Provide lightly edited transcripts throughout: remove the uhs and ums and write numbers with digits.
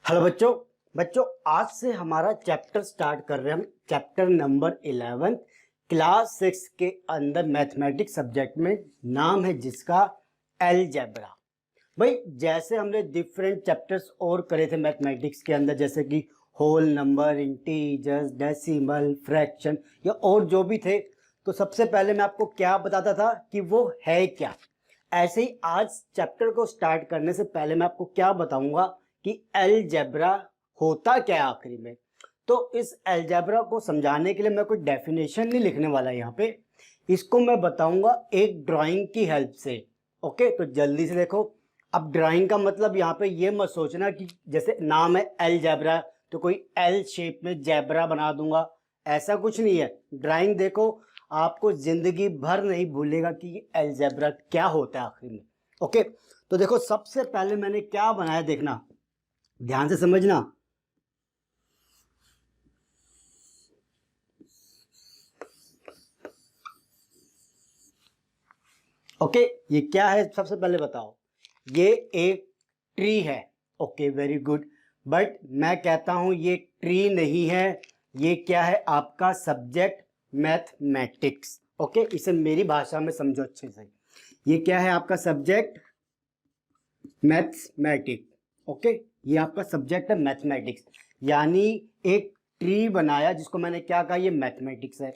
Hello बच्चों। बच्चों आज से हमारा चैप्टर स्टार्ट कर रहे हैं हम चैप्टर नंबर 11 क्लास 6 के अंदर मैथमेटिक्स सब्जेक्ट में, नाम है जिसका अलजेब्रा। भाई जैसे हमने डिफरेंट चैप्टर्स और करे थे मैथमेटिक्स के अंदर, जैसे कि whole number, integers, decimal, fraction या और जो भी थे, तो सबसे पहले मैं आपको क्या बताता था कि वो है क्या। ऐसे ही आज चैप्टर को स्टार्ट करने से पहले मैं आपको क्या बताऊंगा कि अलजेब्रा होता क्या है आखिरी में। तो इस अलजेब्रा को समझाने के लिए मैं कोई डेफिनेशन नहीं लिखने वाला यहाँ पे, इसको मैं बताऊंगा एक ड्राइंग की हेल्प से। ओके, तो जल्दी से देखो। अब ड्राइंग का मतलब यहाँ पे ये मत सोचना कि जैसे नाम है अलजेब्रा तो कोई एल शेप में जेब्रा बना दूंगा, ऐसा कुछ नहीं है। ड्राइंग देखो, आपको जिंदगी भर नहीं भूलेगा कि अलजेब्रा क्या होता है आखिर में। ओके, तो देखो सबसे पहले मैंने क्या बनाया, देखना ध्यान से समझना। ओके, ये क्या है सबसे पहले बताओ। ये एक ट्री है। Okay, very good. बट मैं कहता हूं ये ट्री नहीं है, ये क्या है आपका सब्जेक्ट मैथमेटिक्स। ओके, इसे मेरी भाषा में समझो अच्छे से। ये क्या है आपका सब्जेक्ट मैथमेटिक्स। ओके, ये आपका सब्जेक्ट है मैथमेटिक्स, यानी एक ट्री बनाया जिसको मैंने क्या कहा, ये मैथमेटिक्स है।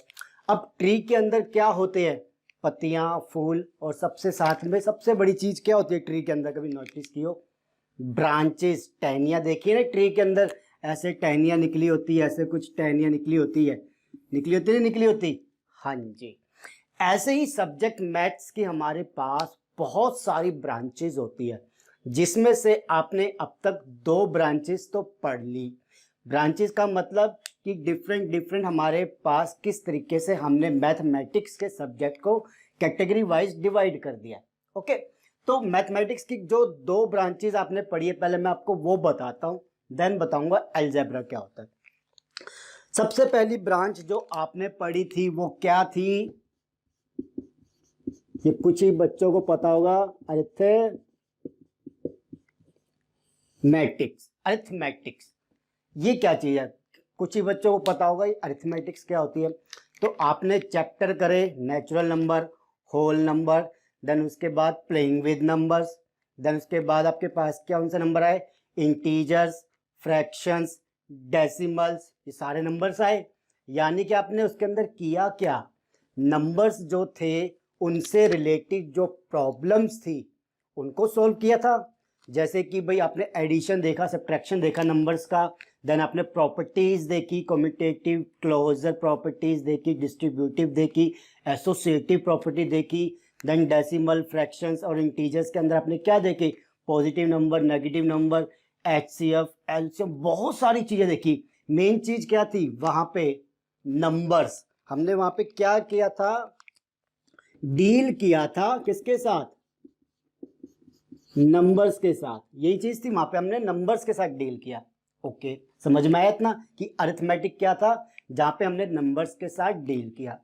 अब ट्री के अंदर क्या होते हैं, पत्तियां, फूल, और सबसे साथ में सबसे बड़ी चीज क्या होती है ट्री के अंदर, कभी नोटिस की हो, ब्रांचेस, टहनियां। देखिए ना ट्री के अंदर ऐसे टहनियां निकली होती है, ऐसे कुछ टहनियां निकली होती है, निकली होती है, निकली होती। हाँ जी, ऐसे ही सब्जेक्ट मैथ्स की हमारे पास बहुत सारी ब्रांचेस होती है, जिसमें से आपने अब तक 2 ब्रांचेस तो पढ़ ली। ब्रांचेस का मतलब कि डिफरेंट डिफरेंट हमारे पास किस तरीके से हमने मैथमेटिक्स के सब्जेक्ट को कैटेगरी वाइज डिवाइड कर दिया। ओके, तो मैथमेटिक्स की जो 2 ब्रांचेस आपने पढ़ी है, पहले मैं आपको वो बताता हूँ, देन बताऊंगा अलजेब्रा क्या होता है। सबसे पहली ब्रांच जो आपने पढ़ी थी वो क्या थी, ये कुछ ही बच्चों को पता होगा, अरिथमेटिक्स। अरिथमेटिक्स ये क्या चीज है, कुछ ही बच्चों को पता होगा अरिथमेटिक्स क्या होती है। तो आपने चैप्टर करे natural number, whole number, then उसके बाद प्लेइंग विद नंबर्स, देन उसके बाद आपके पास कौन सा नंबर आए, इंटीजर्स, फ्रैक्शंस, डेसिमल्स, ये सारे नंबर्स आए। यानी कि आपने उसके अंदर किया क्या, नंबर्स जो थे उनसे रिलेटेड जो प्रॉब्लम्स थी उनको सोल्व किया था। जैसे कि भाई आपने एडिशन देखा, सब्ट्रैक्शन देखा नंबर्स का, देन आपने प्रॉपर्टीज देखी, कम्यूटेटिव क्लोजर प्रॉपर्टीज देखी, डिस्ट्रीब्यूटिव देखी, एसोसिएटिव प्रॉपर्टी देखी, देन डेसिमल, फ्रैक्शंस और इंटीजर्स के अंदर आपने क्या देखे, positive number, negative number, HCF, LCM, बहुत सारी चीजें देखी। मेन चीज क्या थी वहां पे, नंबर्स। हमने वहां पे क्या किया था, डील किया था किसके साथ, नंबर्स के साथ। यही चीज थी, वहां पे हमने नंबर्स के साथ डील किया। ओके, समझ में आया इतना कि अरिथमेटिक क्या था, जहां पे हमने नंबर्स के साथ डील किया।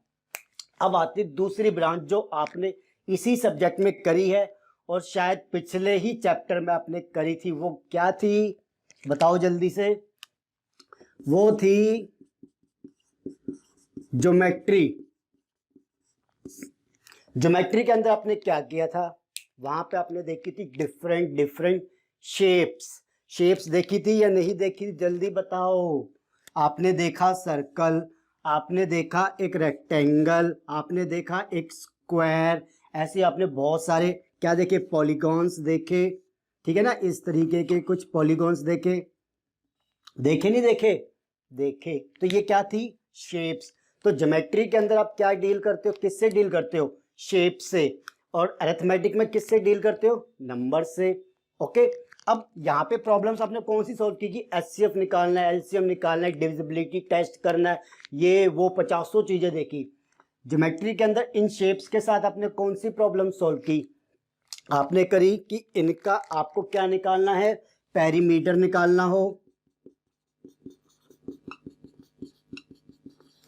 अब आती दूसरी ब्रांच जो आपने इसी सब्जेक्ट में करी है और शायद पिछले ही चैप्टर में आपने करी थी, वो क्या थी बताओ जल्दी से, वो थी ज्योमेट्री। ज्योमेट्री के अंदर आपने क्या किया था, वहां पे आपने देखी थी डिफरेंट डिफरेंट शेप्स। शेप्स देखी थी या नहीं देखी, जल्दी बताओ। आपने देखा सर्कल, आपने देखा एक रेक्टेंगल, आपने देखा एक स्क्वायर, ऐसे आपने बहुत सारे क्या देखे, पॉलीगॉन्स देखे। ठीक है ना, इस तरीके के कुछ पॉलीगॉन्स देखे, देखे नहीं देखे, देखे। तो ये क्या थी, शेप्स। तो ज्योमेट्री के अंदर आप क्या डील करते हो, किससे डील करते हो, शेप से। और अरिथमेटिक में किससे डील करते हो, नंबर से। ओके, अब यहाँ पे प्रॉब्लम्स आपने कौन सी सॉल्व की, कि एचसीएफ निकालना है, एलसीएम निकालना है, डिविजिबिलिटी टेस्ट करना है, ये वो 50 चीजें देखी। ज्योमेट्री के अंदर इन शेप्स के साथ आपने कौन सी प्रॉब्लम सॉल्व की, आपने करी कि इनका आपको क्या निकालना है, पेरीमीटर निकालना हो।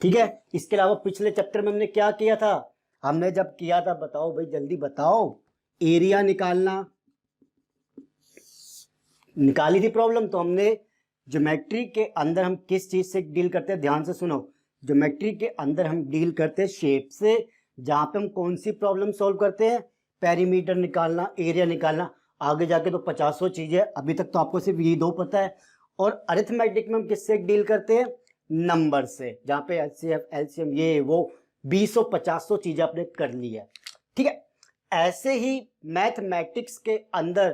ठीक है, इसके अलावा पिछले चैप्टर में हमने क्या किया था, हमने जब किया था, बताओ भाई जल्दी बताओ, एरिया निकालना निकाली थी प्रॉब्लम। तो हमने ज्योमेट्री के अंदर हम किस चीज से डील करते हैं, ध्यान से सुनो। ज्योमेट्री के अंदर हम डील करते हैं शेप से, जहां पे हम कौन सी प्रॉब्लम सॉल्व करते हैं, पेरीमीटर निकालना, एरिया निकालना। आगे जाके तो 50 चीजें, अभी तक तो आपको सिर्फ ये दो पता है। और अरिथमेटिक में हम किससे डील करते हैं, नंबर से, जहां पे एचसीएफ, एलसीएम, ये वो 200-50 चीजें आपने कर ली है। ठीक है, ऐसे ही मैथमेटिक्स के अंदर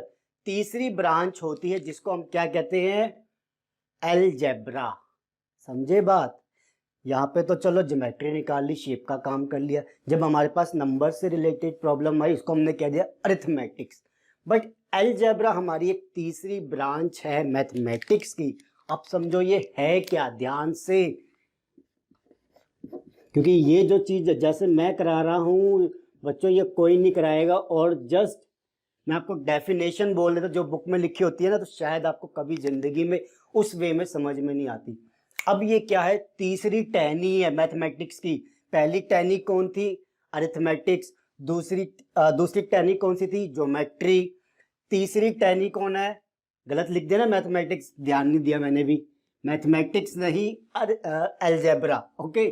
तीसरी ब्रांच होती है जिसको हम क्या कहते हैं, अलजेब्रा। समझे बात। यहाँ पे तो चलो ज्योमेट्री निकाल ली, शेप का काम कर लिया। जब हमारे पास नंबर से रिलेटेड प्रॉब्लम आई उसको हमने कह दिया अरिथमेटिक्स। बट अलजेब्रा हमारी एक तीसरी ब्रांच है मैथमेटिक्स की। अब समझो ये है क्या, ध्यान से, क्योंकि ये जो चीज जैसे मैं करा रहा हूँ बच्चों, ये कोई नहीं कराएगा। और जस्ट मैं आपको डेफिनेशन बोल देता, जो बुक में लिखी होती है ना, तो शायद आपको कभी जिंदगी में उस वे में समझ में नहीं आती। अब ये क्या है, तीसरी टहनी है मैथमेटिक्स की। पहली टहनी कौन थी, अरिथमेटिक्स। दूसरी टहनी कौन सी थी, ज्योमेट्री। तीसरी टहनी कौन है, गलत लिख दिया ना मैथमेटिक्स, ध्यान नहीं दिया मैंने भी, मैथमेटिक्स नहीं अलजेब्रा। ओके,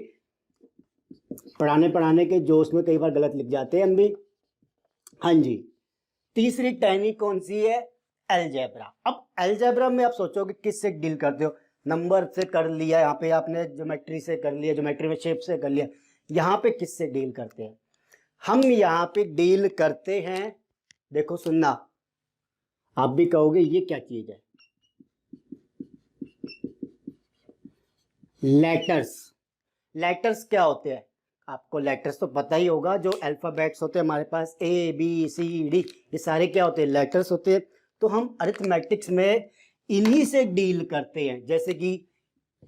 पढ़ाने के जोश में कई बार गलत लिख जाते हैं हम भी। हाँ जी, तीसरी टहनी कौन सी है, अलजेब्रा। अब अलजेब्रा में आप सोचोगे किससे डील करते हो, नंबर से कर लिया, यहाँ पे आपने ज्योमेट्री से कर लिया, ज्योमेट्री में शेप से कर लिया। यहाँ पे किससे डील करते हैं, हम यहाँ पे डील करते हैं, देखो सुनना, आप भी कहोगे ये क्या चीज है, लेटर्स। लेटर्स क्या होते हैं, आपको लेटर्स तो पता ही होगा, जो अल्फाबेट्स होते हैं हमारे पास, ए बी सी डी, ये सारे क्या होते हैं, लेटर्स होते हैं। तो हम अरिथमेटिक्स में इन्हीं से डील करते हैं, जैसे कि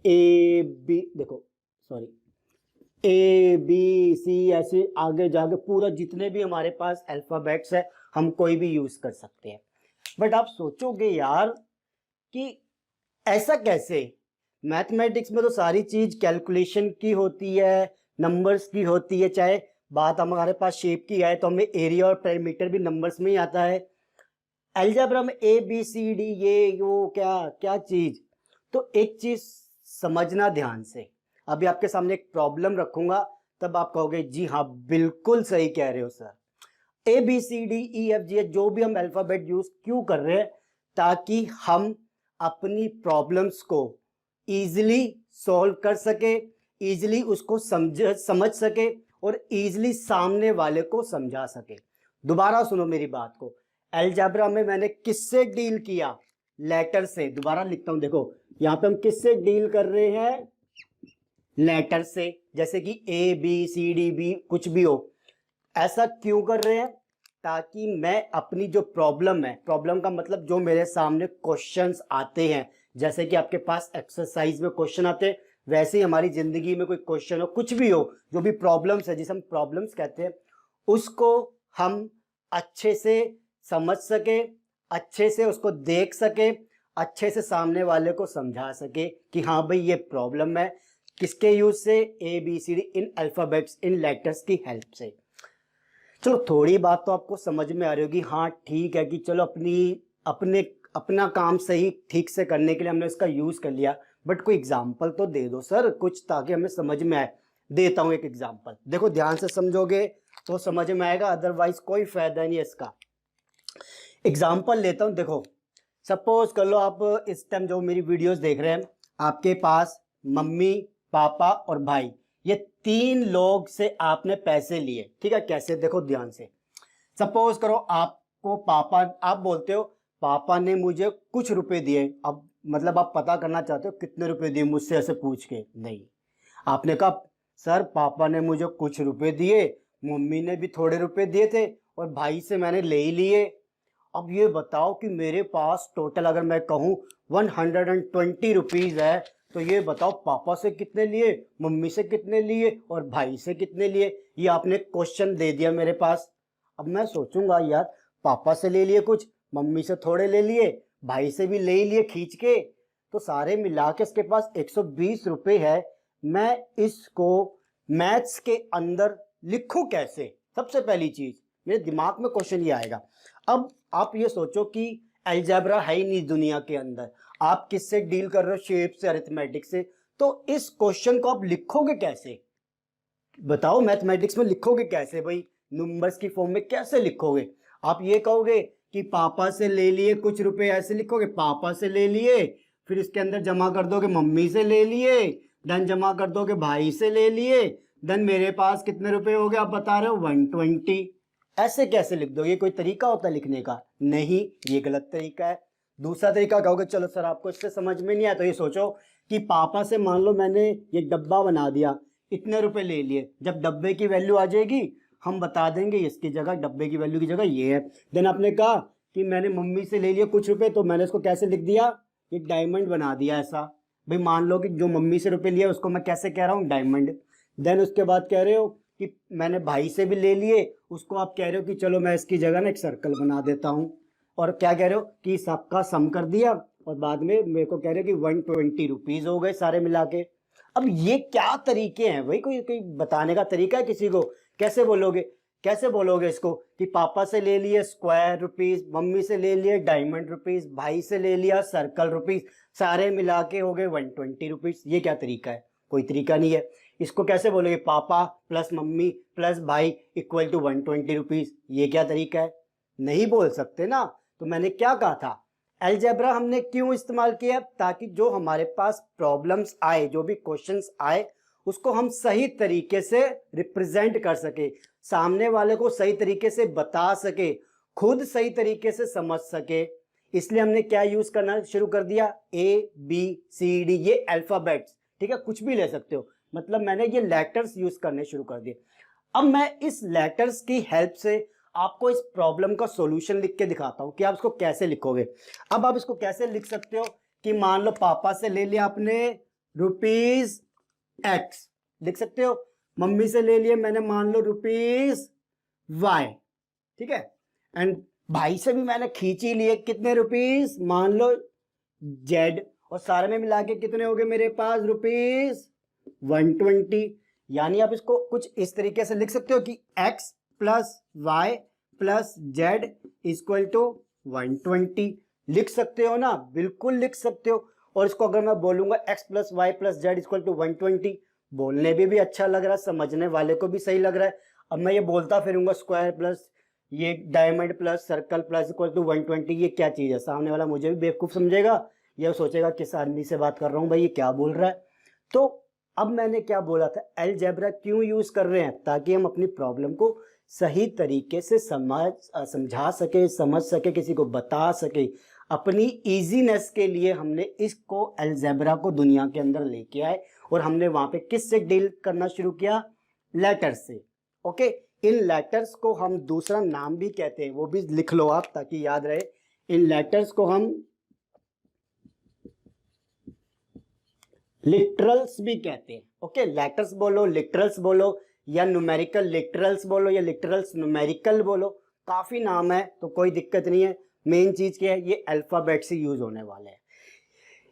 ए बी, देखो सॉरी, ए बी सी, ऐसे आगे जाके पूरा जितने भी हमारे पास अल्फाबेट्स है हम कोई भी यूज कर सकते हैं। बट आप सोचोगे यार कि ऐसा कैसे, मैथमेटिक्स में तो सारी चीज कैलकुलेशन की होती है, नंबर्स की होती है, चाहे बात हमारे पास शेप की है तो हमें एरिया और पेरीमीटर भी नंबर्स में ही आता है। अलजेब्रा में ए बी सी डी, ये वो क्या क्या चीज। तो एक चीज समझना ध्यान से, अभी आपके सामने एक प्रॉब्लम रखूंगा तब आप कहोगे जी हाँ बिल्कुल सही कह रहे हो sir. A B C D E F G, जो भी हम अल्फाबेट यूज क्यों कर रहे हैं, ताकि हम अपनी प्रॉब्लम्स को इजीली सॉल्व कर सके, इजीली उसको समझ सके और इजीली सामने वाले को समझा सके। दोबारा सुनो मेरी बात को, अलजेब्रा में मैंने किससे डील किया, लेटर से। दोबारा लिखता हूं, देखो यहाँ पे हम किससे डील कर रहे हैं, लेटर से। जैसे कि A B C D B कुछ भी हो, ऐसा क्यों कर रहे हैं, ताकि मैं अपनी जो प्रॉब्लम है, प्रॉब्लम का मतलब जो मेरे सामने क्वेश्चंस आते हैं, जैसे कि आपके पास एक्सरसाइज में क्वेश्चन आते हैं, वैसे ही हमारी जिंदगी में कोई क्वेश्चन हो, कुछ भी हो, जो भी प्रॉब्लम्स है, जिसे हम प्रॉब्लम्स कहते हैं, उसको हम अच्छे से समझ सके, अच्छे से उसको देख सके, अच्छे से सामने वाले को समझा सके कि हाँ भाई ये प्रॉब्लम है, किसके यूज से, ए बी सी डी, इन अल्फाबेट्स, इन लेटर्स की हेल्प से। चलो थोड़ी बात तो आपको समझ में आ रही होगी, हाँ ठीक है कि चलो अपना काम सही ठीक से करने के लिए हमने इसका यूज कर लिया, बट कोई एग्जाम्पल तो दे दो सर कुछ, ताकि हमें समझ में आए। देता हूं एक एग्जाम्पल, देखो ध्यान से समझोगे तो समझ में आएगा, अदरवाइज कोई फायदा नहीं है इसका। एग्जाम्पल लेता हूं, देखो सपोज कर लो आप इस टाइम जो मेरी वीडियोस देख रहे हैं, आपके पास मम्मी पापा और भाई, ये 3 लोग से आपने पैसे लिए। ठीक है, कैसे, देखो ध्यान से। सपोज करो आपको पापा, आप बोलते हो पापा ने मुझे कुछ रुपए दिए। अब मतलब आप पता करना चाहते हो कितने रुपए दिए मुझसे, ऐसे पूछ के नहीं, आपने कहा सर पापा ने मुझे कुछ रुपए दिए, मम्मी ने भी थोड़े रुपए दिए थे और भाई से मैंने ले ही लिए। अब ये बताओ कि मेरे पास टोटल अगर मैं कहूँ 120 रुपीज है, तो ये बताओ पापा से कितने लिए, मम्मी से कितने लिए और भाई से कितने लिए। ये आपने क्वेश्चन दे दिया मेरे पास। अब मैं सोचूंगा यार पापा से ले लिए कुछ, मम्मी से थोड़े ले लिए, भाई से भी ले ही लिए खींच के, तो सारे मिला के इसके पास 120 रुपए है। मैं इसको मैथ्स के अंदर लिखूं कैसे, सबसे पहली चीज मेरे दिमाग में क्वेश्चन ये आएगा। अब आप ये सोचो कि अलजेब्रा है ही नहीं दुनिया के अंदर, आप किससे डील कर रहे हो? शेप से, अरिथमेटिक से। तो इस क्वेश्चन को आप लिखोगे कैसे? बताओ, मैथमेटिक्स में लिखोगे कैसे भाई? नंबर्स की फॉर्म में कैसे लिखोगे? आप ये कहोगे कि पापा से ले लिए कुछ रुपए, ऐसे लिखोगे, पापा से ले लिए, फिर इसके अंदर जमा कर दोगे मम्मी से ले लिए, देन जमा कर दोगे भाई से ले लिए, देन मेरे पास कितने रुपए हो गए आप बता रहे हो? 120। ऐसे कैसे लिख दोगे? कोई तरीका होता है लिखने का? नहीं, ये गलत तरीका है। दूसरा तरीका कहोगे, चलो सर आपको इससे समझ में नहीं आया तो ये सोचो कि पापा से मान लो मैंने ये डब्बा बना दिया, इतने रुपए ले लिए, जब डब्बे की वैल्यू आ जाएगी हम बता देंगे इसकी जगह, डब्बे की वैल्यू की जगह ये है। देन आपने कहा कि मैंने मम्मी से ले लिया कुछ रुपए, तो मैंने इसको कैसे लिख दिया? एक डायमंड बना दिया ऐसा। भाई मान लो कि जो मम्मी से रुपए लिए उसको मैं कैसे कह रहा हूँ? डायमंड। देन उसके बाद कह रहे हो कि मैंने भाई से भी ले लिए, उसको आप कह रहे हो कि चलो मैं इसकी जगह ना एक सर्कल बना देता हूँ। और क्या कह रहे हो कि सबका सम कर दिया, और बाद में मेरे को कह रहे हो कि 120 रुपीज हो गए सारे मिला के। अब ये क्या तरीके हैं भाई? कोई कोई बताने का तरीका है किसी को? कैसे बोलोगे? कैसे बोलोगे इसको कि पापा से ले लिए स्क्वायर रुपीज, मम्मी से ले लिए डायमंड रुपीज, भाई से ले लिया सर्कल रुपीज, सारे मिला के हो गए 120 रुपीज? ये क्या तरीका है? कोई तरीका नहीं है। इसको कैसे बोलोगे? पापा प्लस मम्मी प्लस भाई इक्वल टू 120 रुपीज? ये क्या तरीका है? नहीं बोल सकते ना। तो मैंने क्या कहा था, अलजेब्रा हमने क्यों इस्तेमाल किया? ताकि जो हमारे पास प्रॉब्लम्स आए, जो भी क्वेश्चंस आए, उसको हम सही तरीके से रिप्रेजेंट कर सके, सामने वाले को सही तरीके से बता सके, खुद सही तरीके से समझ सके। इसलिए हमने क्या यूज करना शुरू कर दिया? ABCD, ये अल्फाबेट्स, ठीक है, कुछ भी ले सकते हो, मतलब मैंने ये लेटर्स यूज करने शुरू कर दिए। अब मैं इस लेटर्स की हेल्प से आपको इस प्रॉब्लम का सॉल्यूशन लिख के दिखाता हूं कि आप इसको कैसे लिखोगे। अब आप इसको कैसे लिख सकते हो कि मान लो पापा से ले लिया आपने रुपीज X, लिख सकते हो। मम्मी से ले लिए मैंने मान लो रुपीज Y, ठीक है। एंड भाई से भी मैंने खींची लिए कितने रुपीज, मान लो Z, और सारे में मिला के कितने हो गए मेरे पास? रुपीज 120। यानी आप इसको कुछ इस तरीके से लिख सकते हो कि X plus Y plus Z equal to 120। लिख सकते हो ना? बिल्कुल लिख सकते हो। और इसको अगर मैं बोलूंगा x plus Y plus Z equal to 120, बोलने भी अच्छा लग रहा है, समझने वाले को भी सही लग रहा है। अब मैं ये बोलता फिरूंगा स्क्वायर प्लस ये diamond plus circle plus equal to 120, ये क्या चीज़ है? सामने वाला मुझे भी बेवकूफ़ समझेगा, ये सोचेगा किस आदमी से बात कर रहा हूँ भाई, ये क्या बोल रहा है। तो अब मैंने क्या बोला था, अलजेब्रा क्यों यूज कर रहे हैं? ताकि हम अपनी प्रॉब्लम को सही तरीके से समझा सके, समझ सके, किसी को बता सके। अपनी इजीनेस के लिए हमने इसको अलजेब्रा को दुनिया के अंदर लेके आए, और हमने वहां पे किससे डील करना शुरू किया? लेटर्स से। ओके, इन लेटर्स को हम दूसरा नाम भी कहते हैं, वो भी लिख लो आप ताकि याद रहे। इन लेटर्स को हम लिटरल्स भी कहते हैं। ओके, लेटर्स बोलो, लिटरल्स बोलो, या न्यूमेरिकल लिटरल्स बोलो, या लिटरल्स न्यूमेरिकल बोलो, काफी नाम है तो कोई दिक्कत नहीं है। मेन चीज क्या है? ये अल्फाबेट से यूज होने वाले हैं।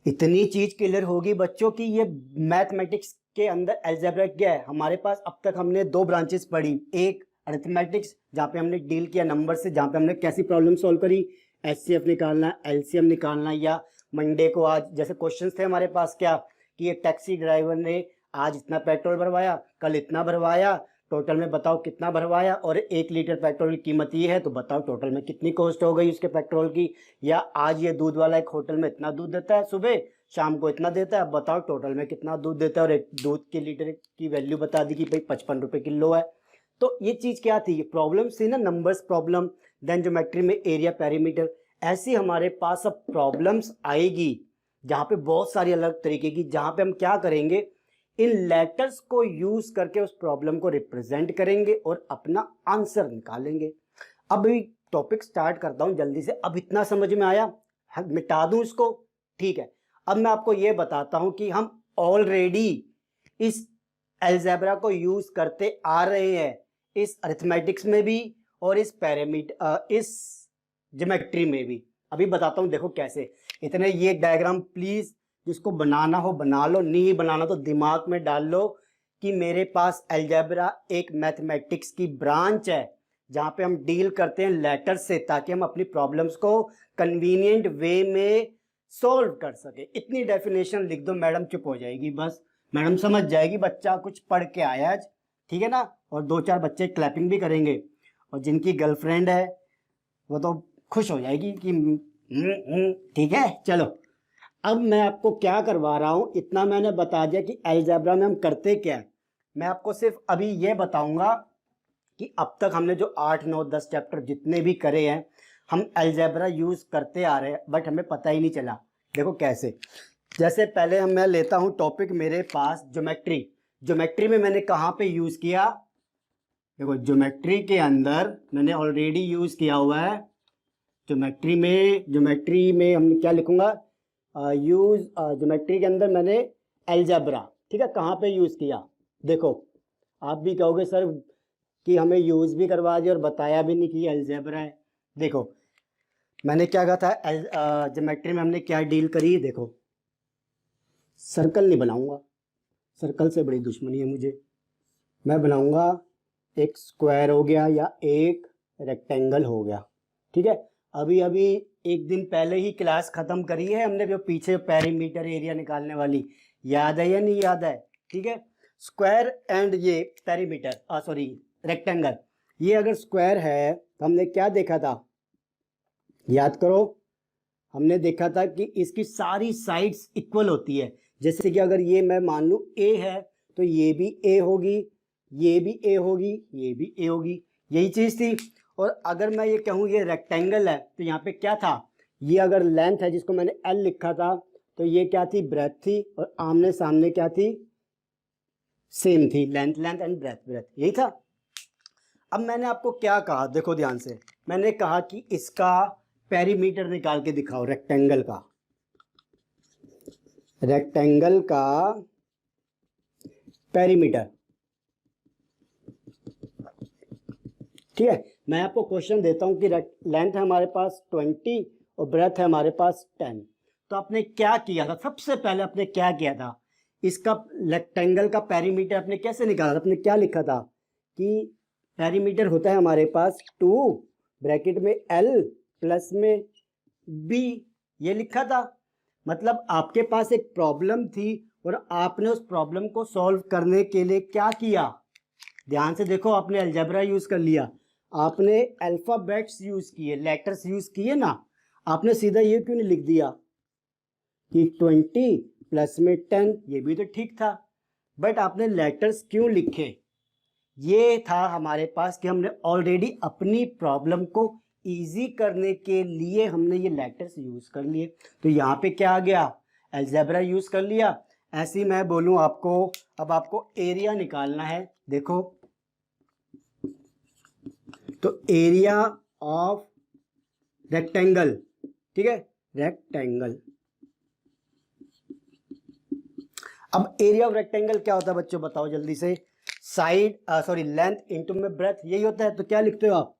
इतनी चीज क्लियर होगी बच्चों की ये मैथमेटिक्स के अंदर अलजेब्रा क्या है। हमारे पास अब तक हमने दो ब्रांचेस पढ़ी, एक अरिथमेटिक्स जहाँ पे हमने डील किया नंबर से, जहाँ पे हमने कैसी प्रॉब्लम सॉल्व करी, HCF निकालना, LCM निकालना, या मंडे को आज जैसे क्वेश्चंस थे हमारे पास क्या कि एक टैक्सी ड्राइवर ने आज इतना पेट्रोल भरवाया, कल इतना भरवाया, टोटल में बताओ कितना भरवाया, और 1 लीटर पेट्रोल की कीमत ये है तो बताओ टोटल में कितनी कॉस्ट हो गई उसके पेट्रोल की। या आज ये दूध वाला एक होटल में इतना दूध देता है, सुबह शाम को इतना देता है, अब बताओ टोटल में कितना दूध देता है, और एक दूध के लीटर की वैल्यू बता दी कि भाई 55 रुपये किलो है। तो ये चीज़ क्या थी? ये प्रॉब्लम थी ना, नंबर्स प्रॉब्लम। देन ज्योमेट्री में एरिया, पेरीमीटर, ऐसी हमारे पास अब प्रॉब्लम्स आएगी जहाँ पे बहुत सारी अलग तरीके की, जहाँ पे हम क्या करेंगे, इन लेटर्स को यूज करके उस प्रॉब्लम को रिप्रेजेंट करेंगे और अपना आंसर निकालेंगे। अब टॉपिक स्टार्ट करता हूं जल्दी से। अब इतना समझ में आया? मिटा दूं इसको? ठीक है। अब मैं आपको ये बताता हूं कि हम ऑलरेडी इस अलजेब्रा को यूज करते आ रहे हैं, इस अरिथमेटिक्स में भी और इस इस ज्योमेट्री में भी। अभी बताता हूं, देखो कैसे। इतने ये डायग्राम प्लीज जिसको बनाना हो बना लो, नहीं बनाना तो दिमाग में डाल लो कि मेरे पास अलजेब्रा एक मैथमेटिक्स की ब्रांच है जहाँ पे हम डील करते हैं लेटर्स से, ताकि हम अपनी प्रॉब्लम्स को कन्वीनियंट वे में सॉल्व कर सके। इतनी डेफिनेशन लिख दो, मैडम चुप हो जाएगी, बस मैडम समझ जाएगी बच्चा कुछ पढ़ के आया आज, ठीक है ना। और 2-4 बच्चे क्लैपिंग भी करेंगे, और जिनकी गर्लफ्रेंड है वो तो खुश हो जाएगी कि ठीक है। चलो अब मैं आपको क्या करवा रहा हूँ, इतना मैंने बता दिया कि अलजेब्रा में हम करते क्या है। मैं आपको सिर्फ अभी ये बताऊंगा कि अब तक हमने जो 8, 9, 10 चैप्टर जितने भी करे हैं हम अलजेब्रा यूज करते आ रहे हैं, बट हमें पता ही नहीं चला। देखो कैसे, जैसे पहले मैं लेता हूँ टॉपिक मेरे पास ज्योमेट्री। ज्योमेट्री में मैंने कहाँ पे यूज किया, देखो ज्योमेट्री के अंदर मैंने ऑलरेडी यूज किया हुआ है। ज्योमेट्री में हम क्या लिखूंगा, यूज ज्योमेट्री के अंदर मैंने अलजेब्रा, ठीक है, कहाँ पे यूज किया। देखो आप भी कहोगे सर कि हमें यूज भी करवा दिया और बताया भी नहीं कि अलजेब्रा है। देखो मैंने क्या कहा था, ज्योमेट्री में हमने क्या डील करी, देखो सर्कल नहीं बनाऊंगा, सर्कल से बड़ी दुश्मनी है मुझे। मैं बनाऊंगा एक स्क्वायर हो गया या एक रेक्टेंगल हो गया, ठीक है। अभी अभी एक दिन पहले ही क्लास खत्म करी है हमने, जो पीछे पेरीमीटर एरिया निकालने वाली, याद है या नहीं याद है, ठीक है। स्क्वायर एंड ये पेरीमीटर, सॉरी रेक्टेंगल, ये अगर स्क्वायर है तो हमने क्या देखा था, याद करो, हमने देखा था कि इसकी सारी साइड्स इक्वल होती है। जैसे कि अगर ये मैं मान लूँ ए है तो ये भी ए होगी, ये भी ए होगी, ये भी ए होगी, यही चीज़ थी। और अगर मैं ये कहूँ ये रेक्टेंगल है तो यहाँ पे क्या था, ये अगर लेंथ है जिसको मैंने एल लिखा था तो ये क्या थी, ब्रेथ थी, और आमने सामने क्या थी, सेम थी, length length and breadth breadth, यही था। अब मैंने आपको क्या कहा, देखो ध्यान से, मैंने कहा कि इसका पेरीमीटर निकाल के दिखाओ, रेक्टेंगल का, रेक्टेंगल का पेरीमीटर, ठीक है। मैं आपको क्वेश्चन देता हूं कि लेंथ है हमारे पास 20 और ब्रेथ है हमारे पास 10। तो आपने क्या किया था, सबसे पहले आपने क्या किया था, इसका रेक्टेंगल का पेरीमीटर आपने कैसे निकाला था, आपने क्या लिखा था कि पेरीमीटर होता है हमारे पास 2 ब्रैकेट में L प्लस में B, ये लिखा था। मतलब आपके पास एक प्रॉब्लम थी और आपने उस प्रॉब्लम को सॉल्व करने के लिए क्या किया, ध्यान से देखो, आपने अलजेब्रा यूज कर लिया, आपने अल्फाबेट्स यूज किए, लेटर्स यूज किए ना। आपने सीधा ये क्यों नहीं लिख दिया कि 20 प्लस में 10, ये भी तो ठीक था, बट आपने लेटर्स क्यों लिखे, ये था हमारे पास कि हमने ऑलरेडी अपनी प्रॉब्लम को इजी करने के लिए हमने ये लेटर्स यूज कर लिए। तो यहाँ पे क्या आ गया, अलजेब्रा यूज कर लिया। ऐसे ही मैं बोलूँ आपको, अब आपको एरिया निकालना है, देखो तो एरिया ऑफ रेक्टेंगल, ठीक है, रेक्टेंगल। अब एरिया ऑफ रेक्टेंगल क्या होता है बच्चों, बताओ जल्दी से, साइड सॉरी लेंथ इंटू में ब्रेथ, यही होता है। तो क्या लिखते हो आप,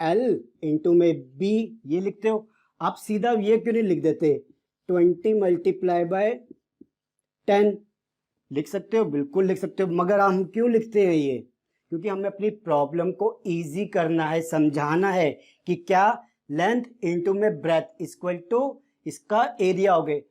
L इंटू में B, ये लिखते हो। आप सीधा ये क्यों नहीं लिख देते, 20 मल्टीप्लाई बाय 10, लिख सकते हो, बिल्कुल लिख सकते हो, मगर हम क्यों लिखते हैं ये, क्योंकि हमें अपनी प्रॉब्लम को इजी करना है, समझाना है कि क्या लेंथ इंटू में ब्रेथ इक्वल टू इसका एरिया हो गए।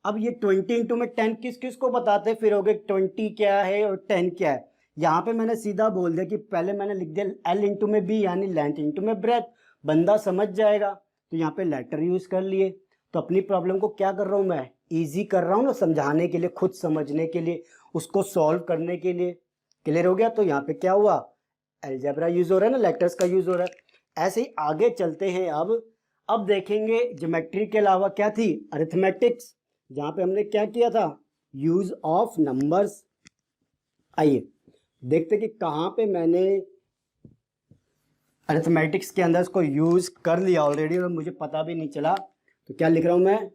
अब ये 20 इंटू में 10 किस किस को बताते फिर हो गए, 20 क्या है और 10 क्या है। यहाँ पे मैंने सीधा बोल दिया कि पहले मैंने लिख दिया L इंटू में B, यानी लेंथ इंटू में ब्रेथ, बंदा समझ जाएगा। तो यहाँ पे लेटर यूज कर लिए। तो अपनी प्रॉब्लम को क्या कर रहा हूँ मैं, इजी कर रहा हूँ ना, समझाने के लिए, खुद समझने के लिए, उसको सॉल्व करने के लिए। क्लियर हो गया। तो यहाँ पे क्या हुआ, अलजेब्रा यूज हो रहा है ना, लेटर्स का यूज हो रहा है। ऐसे ही आगे चलते हैं। अब देखेंगे ज्योमेट्री के अलावा क्या थी, अरिथमेटिक्स, जहाँ पे हमने क्या किया था, यूज ऑफ नंबर्स। आइए देखते कि कहाँ पे मैंने अरिथमेटिक्स के अंदर इसको यूज कर लिया ऑलरेडी और मुझे पता भी नहीं चला। तो क्या लिख रहा हूं मैं,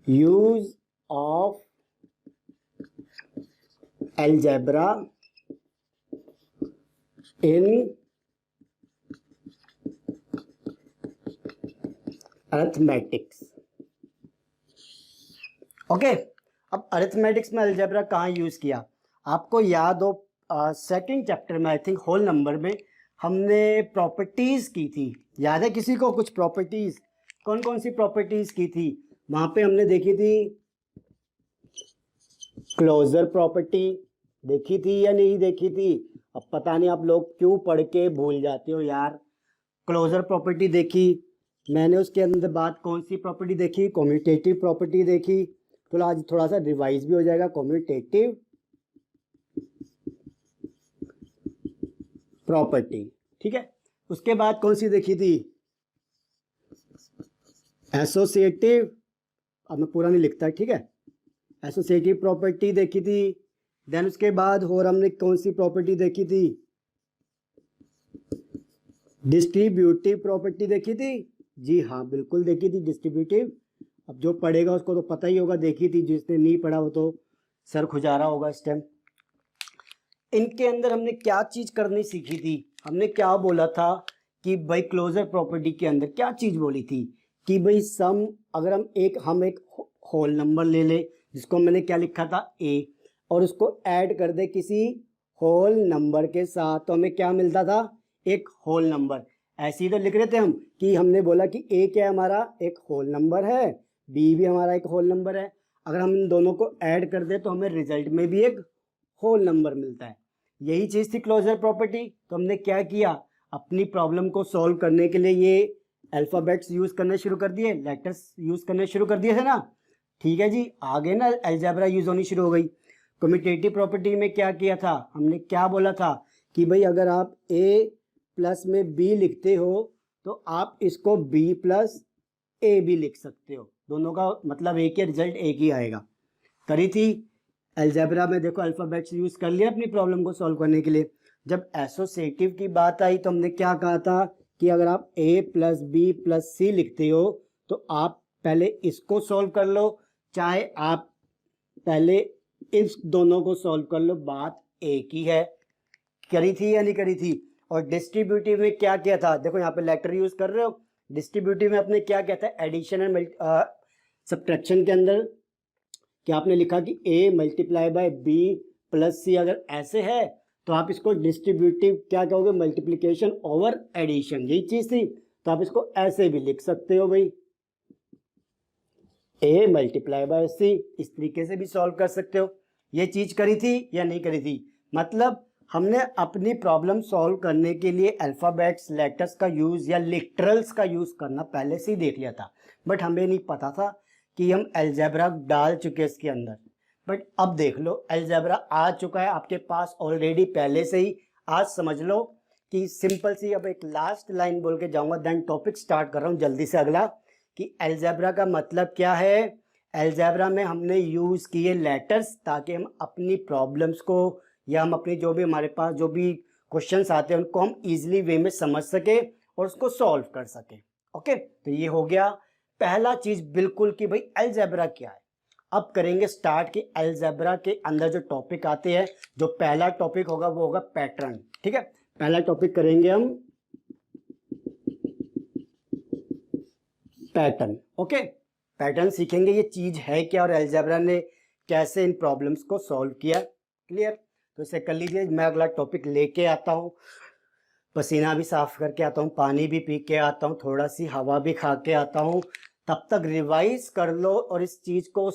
use of algebra in arithmetics. Okay, अब अरिथमेटिक्स में अलजेब्रा कहाँ यूज किया, आपको याद हो सेकंड चैप्टर में, आई थिंक होल नंबर में हमने प्रॉपर्टीज की थी, याद है किसी को कुछ प्रॉपर्टीज, कौन कौन सी प्रॉपर्टीज की थी, वहां पे हमने देखी थी क्लोजर प्रॉपर्टी, देखी थी या नहीं देखी थी? अब पता नहीं आप लोग क्यों पढ़ के भूल जाते हो यार। क्लोजर प्रॉपर्टी देखी मैंने, उसके अंदर बात कौन सी प्रॉपर्टी देखी? कम्यूटेटिव प्रॉपर्टी देखी। तो आज थोड़ा सा रिवाइज भी हो जाएगा। कम्यूटेटिव प्रॉपर्टी, ठीक है। उसके बाद कौन सी देखी थी? एसोसिएटिव, अब मैं पूरा नहीं लिखता, ठीक है। एसोसिएटिव प्रॉपर्टी देखी थी। देन उसके बाद और हमने कौन सी प्रॉपर्टी देखी थी? डिस्ट्रीब्यूटिव प्रॉपर्टी देखी थी। जी हाँ, बिल्कुल देखी थी डिस्ट्रीब्यूटिव। अब जो पढ़ेगा उसको तो पता ही होगा, देखी थी। जिसने नहीं पढ़ा वो तो सर खुजा रहा होगा इस टाइम। इनके अंदर हमने क्या चीज करनी सीखी थी? हमने क्या बोला था कि भाई क्लोजर प्रॉपर्टी के अंदर क्या चीज बोली थी कि भाई सम, अगर हम एक होल नंबर ले ले, जिसको मैंने क्या लिखा था a, और उसको ऐड कर दे किसी होल नंबर के साथ, तो हमें क्या मिलता था? एक होल नंबर। ऐसे ही तो लिख रहे थे हम कि हमने बोला कि a क्या है हमारा? एक होल नंबर है, b भी हमारा एक होल नंबर है। अगर हम इन दोनों को ऐड कर दे तो हमें रिजल्ट में भी एक होल नंबर मिलता है। यही चीज थी क्लोजर प्रॉपर्टी। तो हमने क्या किया? अपनी प्रॉब्लम को सॉल्व करने के लिए ये अल्फाबेट्स यूज करने शुरू कर दिए, लेटर्स यूज करने शुरू कर दिए थे ना। ठीक है जी, आगे ना अलजेब्रा यूज होनी शुरू हो गई। कम्यूटेटिव प्रॉपर्टी में क्या किया था? हमने क्या बोला था कि भाई अगर आप a प्लस में b लिखते हो तो आप इसको b प्लस a भी लिख सकते हो। दोनों का मतलब एक ही रिजल्ट एक ही आएगा। करी थी अलजेब्रा में, देखो अल्फाबेट्स यूज कर लिया अपनी प्रॉब्लम को सॉल्व करने के लिए। जब एसोसिएटिव की बात आई तो हमने क्या कहा था कि अगर आप a प्लस बी प्लस सी लिखते हो तो आप पहले इसको सॉल्व कर लो, चाहे आप पहले इस दोनों को सॉल्व कर लो, बात एक ही है। करी थी या नहीं करी थी? और डिस्ट्रीब्यूटिव में क्या किया था? देखो यहाँ पे लेटर यूज कर रहे हो। डिस्ट्रीब्यूटिव में आपने क्या किया था? एडिशन एंड सब्ट्रैक्शन के अंदर क्या आपने लिखा कि a multiply by b plus C, अगर ऐसे है तो आप इसको डिस्ट्रीब्यूटिव क्या कहोगे? मल्टीप्लिकेशन ओवर एडिशन, यही चीज थी। तो आप इसको ऐसे भी लिख सकते हो भाई, a मल्टीप्लाई बाय c, इस तरीके से भी सॉल्व कर सकते हो। ये चीज करी थी या नहीं करी थी? मतलब हमने अपनी प्रॉब्लम सॉल्व करने के लिए अल्फाबेट्स, लेटर्स का यूज या लिटरल्स का यूज करना पहले से ही देख लिया था, बट हमें नहीं पता था कि हम अलजेब्रा डाल चुके इसके अंदर। बट अब देख लो, अलजेब्रा आ चुका है आपके पास ऑलरेडी पहले से ही। आज समझ लो कि सिंपल सी, अब एक लास्ट लाइन बोल के जाऊंगा, देन टॉपिक स्टार्ट कर रहा हूं जल्दी से अगला, कि अलजेब्रा का मतलब क्या है। अलजेब्रा में हमने यूज किए लेटर्स ताकि हम अपनी प्रॉब्लम्स को या हम अपनी जो भी हमारे पास जो भी क्वेश्चंस आते हैं उनको हम इजीली वे में समझ सके और उसको सॉल्व कर सके। ओके, तो ये हो गया पहला चीज बिल्कुल कि भाई अलजेब्रा क्या है। अब करेंगे स्टार्ट कि अलजेब्रा के अंदर जो टॉपिक आते हैं, जो पहला टॉपिक होगा वो होगा पैटर्न। ठीक है, पहला टॉपिक करेंगे हम पैटर्न। ओके, पैटर्न सीखेंगे ये चीज है क्या और अलजेब्रा ने कैसे इन प्रॉब्लम्स को सॉल्व किया। क्लियर? तो इसे कर लीजिए, मैं अगला टॉपिक लेके आता हूँ, पसीना भी साफ करके आता हूँ, पानी भी पी के आता हूँ, थोड़ा सी हवा भी खा के आता हूँ। तब तक रिवाइज कर लो और इस चीज को,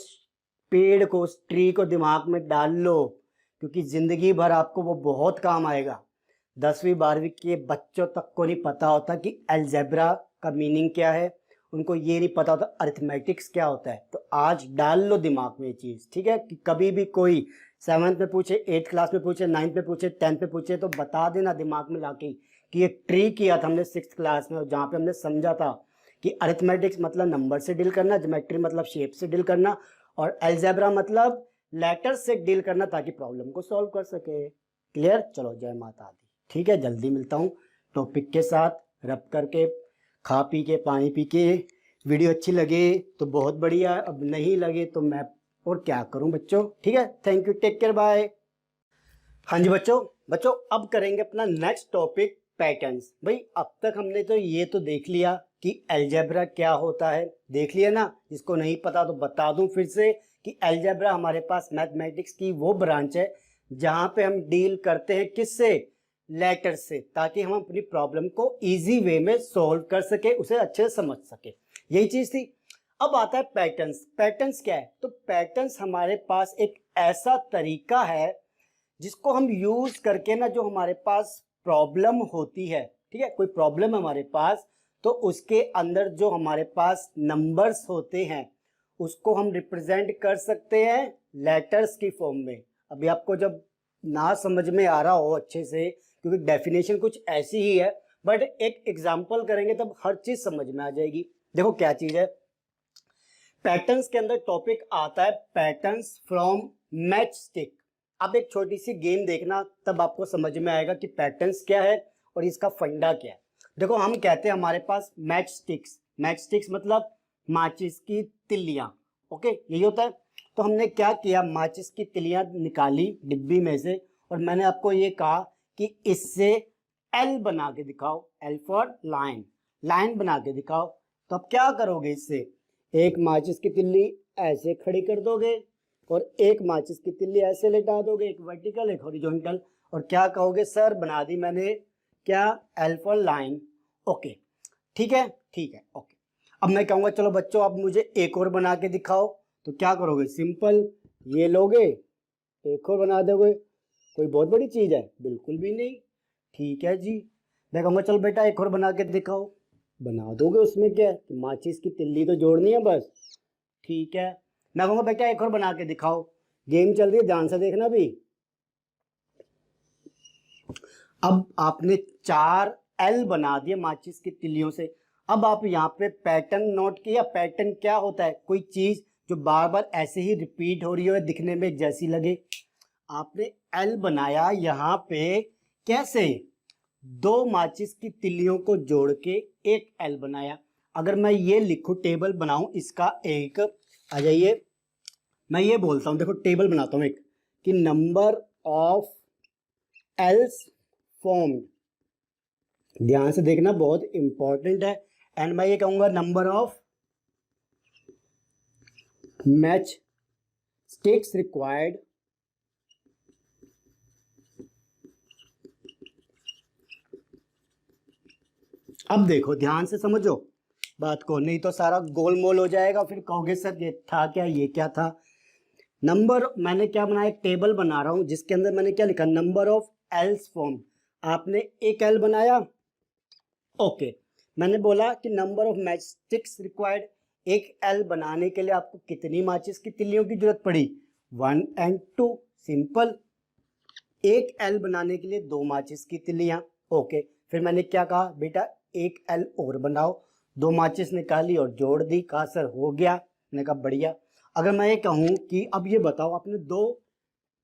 पेड़ को, उस ट्री को दिमाग में डाल लो, क्योंकि जिंदगी भर आपको वो बहुत काम आएगा। 10वीं 12वीं के बच्चों तक को नहीं पता होता कि अलजेब्रा का मीनिंग क्या है, उनको ये नहीं पता होता अरिथमेटिक्स क्या होता है। तो आज डाल लो दिमाग में ये चीज, ठीक है, कि कभी भी कोई 7th में पूछे, 8th क्लास में पूछे, 9th में पूछे, 10th में पूछे, तो बता देना दिमाग में लाके कि एक ट्री किया था हमने 6th क्लास में, जहाँ पे हमने समझा था कि अरिथमेटिक्स मतलब नंबर से डील करना, ज्योमेट्री मतलब शेप से डील करना, और अलजेब्रा मतलब लेटर से डील करना ताकि प्रॉब्लम को सॉल्व कर सके। क्लियर? चलो, जय माता दी। ठीक है, जल्दी मिलता हूँ टॉपिक के साथ। रब करके, खा पी के, पानी पी के, वीडियो अच्छी लगे तो बहुत बढ़िया, अब नहीं लगे तो मैं और क्या करूं बच्चों। ठीक है, thank you, take care, bye. हाँ जी बच्चों अब करेंगे अपना नेक्स्ट टॉपिक पैटर्न्स। भाई अब तक हमने तो ये तो देख लिया कि अलजेब्रा क्या होता है, देख लिया ना। जिसको नहीं पता तो बता दूं फिर से कि अलजेब्रा हमारे पास मैथमेटिक्स की वो ब्रांच है जहां पे हम डील करते हैं किससे? लेटर से, ताकि हम अपनी प्रॉब्लम को इजी वे में सॉल्व कर सके, उसे अच्छे से समझ सके। यही चीज थी। अब आता है पैटर्न्स। पैटर्न्स क्या है? तो पैटर्न्स हमारे पास एक ऐसा तरीका है जिसको हम यूज करके ना, जो हमारे पास प्रॉब्लम होती है, ठीक है, कोई प्रॉब्लम है हमारे पास, तो उसके अंदर जो हमारे पास नंबर्स होते हैं उसको हम रिप्रेजेंट कर सकते हैं लेटर्स की फॉर्म में। अभी आपको जब ना समझ में आ रहा हो अच्छे से, क्योंकि डेफिनेशन कुछ ऐसी ही है, बट एक एग्जांपल करेंगे तब हर चीज समझ में आ जाएगी। देखो क्या चीज है, पैटर्न्स के अंदर टॉपिक आता है पैटर्न्स फ्रॉम मैच स्टिक। अब एक छोटी सी गेम देखना, तब आपको समझ में आएगा कि पैटर्न्स क्या है और इसका फंडा क्या है। देखो हम कहते हैं हमारे पास मैच स्टिक्स, मैच स्टिक्स मतलब माचिस की तिल्लियां, ओके, यही होता है। तो हमने क्या किया, माचिस की तिल्लियां निकाली डिब्बी में से, और मैंने आपको ये कहा कि इससे एल बना के दिखाओ, एल फॉर लाइन, लाइन बना के दिखाओ। तो अब क्या करोगे, इससे एक माचिस की तिल्ली ऐसे खड़ी कर दोगे और एक माचिस की तिल्ली ऐसे लेटा दोगे, एक वर्टिकल एक हॉरिजॉन्टल, और क्या कहोगे, सर बना दी मैंने क्या, एल फॉर लाइन। ओके, ठीक है, ठीक है, ओके। अब मैं कहूँगा चलो बच्चों आप मुझे एक और बना के दिखाओ, तो क्या करोगे, सिंपल ये लोगे एक और बना दोगे। कोई बहुत बड़ी चीज़ है? बिल्कुल भी नहीं। ठीक है जी, मैं कहूँगा चलो बेटा एक और बना के दिखाओ, बना दोगे, उसमें क्या है, माचिस की तिल्ली तो जोड़नी है बस। ठीक है, मैं कहूँगा बेटा एक और बना के दिखाओ, गेम चल रही है ध्यान से देखना भी। अब आपने 4 एल बना दिए माचिस की तिल्लियों से। अब आप यहाँ पे पैटर्न नोट किया, पैटर्न क्या होता है, कोई चीज जो बार बार ऐसे ही रिपीट हो रही हो, दिखने में जैसी लगे। आपने एल बनाया यहाँ पे, कैसे, 2 माचिस की तिल्लियों को जोड़ के एक एल बनाया। अगर मैं ये लिखूं, टेबल बनाऊं इसका एक, आ जाइए, मैं ये बोलता हूं, देखो टेबल बनाता हूं एक, कि नंबर ऑफ एल्स फॉर्म, ध्यान से देखना बहुत इंपॉर्टेंट है। एंड मैं ये कहूंगा number of match sticks required अब देखो ध्यान से समझो बात को, नहीं तो सारा गोलमोल हो जाएगा, फिर कहोगे सर ये था क्या, ये क्या था। नंबर, मैंने क्या बनाया, एक टेबल बना रहा हूं जिसके अंदर मैंने क्या लिखा, नंबर ऑफ एल्स फॉर्म। आपने एक एल बनाया, ओके, मैंने बोला कि number of match sticks required, एक एल बनाने के लिए आपको कितनी माचिस की तिल्लियों की जरूरत पड़ी, 1 and 2, सिंपल। एक एल बनाने के लिए 2 माचिस की तिल्लियां, ओके। फिर मैंने क्या कहा, बेटा एक एल और बनाओ, 2 माचिस निकाली और जोड़ दी, कहा सर हो गया, मैंने कहा बढ़िया। अगर मैं ये कहूँ कि अब ये बताओ आपने 2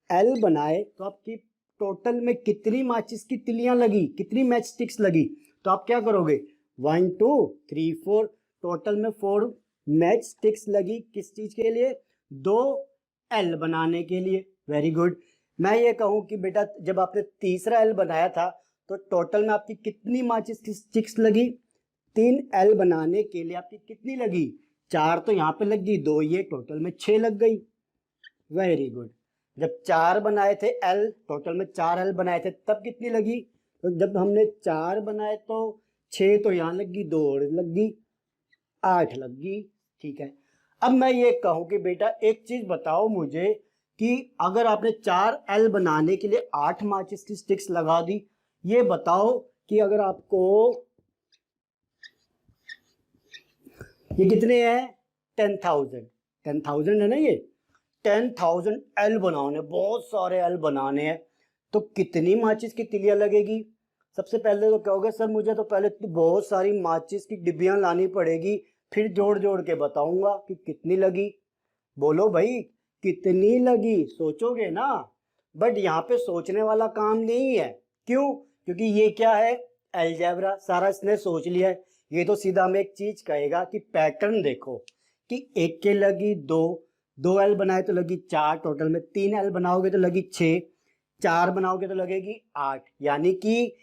एल बनाए तो आपकी टोटल में कितनी माचिस की तिल्लियां लगी, कितनी मैच स्टिक्स लगी, तो आप क्या करोगे, 1 2 3 4, टोटल में 4 मैच स्टिक्स लगी, किस चीज के लिए, 2 एल बनाने के लिए। Very good. मैं ये कहूँ कि बेटा जब आपने तीसरा एल बनाया था तो टोटल में आपकी कितनी माचिस की स्टिक्स लगी, 3 एल बनाने के लिए आपकी कितनी लगी, 4 तो यहाँ पे लग गई, 2 ये, टोटल में 6 लग गई। Very good. जब 4 बनाए थे एल, टोटल में 4 एल बनाए थे, तब कितनी लगी, तो जब हमने 4 बनाए तो 6 तो यहाँ लग गई, 2 और लग गई, 8 लग गई। ठीक है, अब मैं ये कहूँ कि बेटा एक चीज बताओ मुझे कि अगर आपने 4 एल बनाने के लिए 8 माचिस की स्टिक्स लगा दी, ये बताओ कि अगर आपको ये कितने हैं, 10,000 है ना, ये 10,000 एल बनाने, बहुत सारे एल बनाने हैं, तो कितनी माचिस की तिलियां लगेगी। सबसे पहले तो कहोगे सर मुझे तो पहले बहुत सारी माचिस की डिब्बियां लानी पड़ेगी, फिर जोड़ जोड़ के बताऊंगा कि कितनी लगी। बोलो भाई कितनी लगी, सोचोगे ना। बट यहाँ पे सोचने वाला काम नहीं है, क्यों, क्योंकि ये क्या है, अलजेब्रा, सारा इसने सोच लिया है। ये तो सीधा हमें एक चीज कहेगा कि पैटर्न देखो, कि एक के लगी 2, 2 एल बनाए तो लगी 4, टोटल में 3 एल बनाओगे तो लगी 6, 4 बनाओगे तो लगेगी 8, यानी कि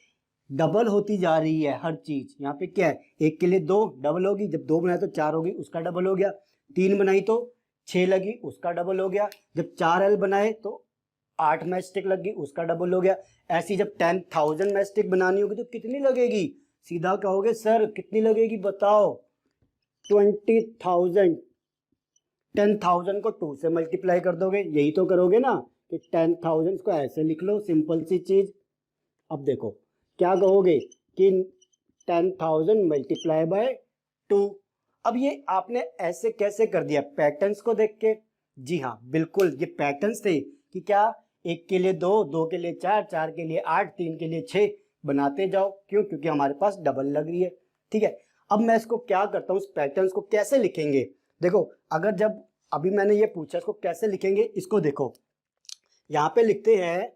डबल होती जा रही है हर चीज। यहाँ पे क्या है, एक के लिए 2 डबल होगी, जब 2 बनाए तो 4 होगी, उसका डबल हो गया, 3 बनाई तो 6 लगी, उसका डबल हो गया, जब 4 एल बनाए तो 8 मैच स्टिक लगी, उसका डबल हो गया। ऐसी जब 10,000 मैच स्टिक बनानी होगी तो कितनी लगेगी, सीधा कहोगे सर कितनी लगेगी बताओ, 20,000, 10,000 को 2 से मल्टीप्लाई कर दोगे, यही तो करोगे ना कि 10,000 को ऐसे लिख लो, सिंपल सी चीज। अब देखो क्या कहोगे कि 10,000 मल्टीप्लाई बाय 2। अब ये आपने ऐसे कैसे कर दिया? पैटर्न्स को देख के। जी हाँ बिल्कुल, ये पैटर्न्स थे कि क्या एक के लिए 2, 2 के लिए 4, 4 के लिए 8, 3 के लिए 6 बनाते जाओ। क्यों? क्योंकि हमारे पास डबल लग रही है। ठीक है, अब मैं इसको क्या करता हूँ, इस पैटर्न्स को कैसे लिखेंगे। देखो अगर जब अभी मैंने ये पूछा इसको कैसे लिखेंगे, इसको देखो यहाँ पे लिखते हैं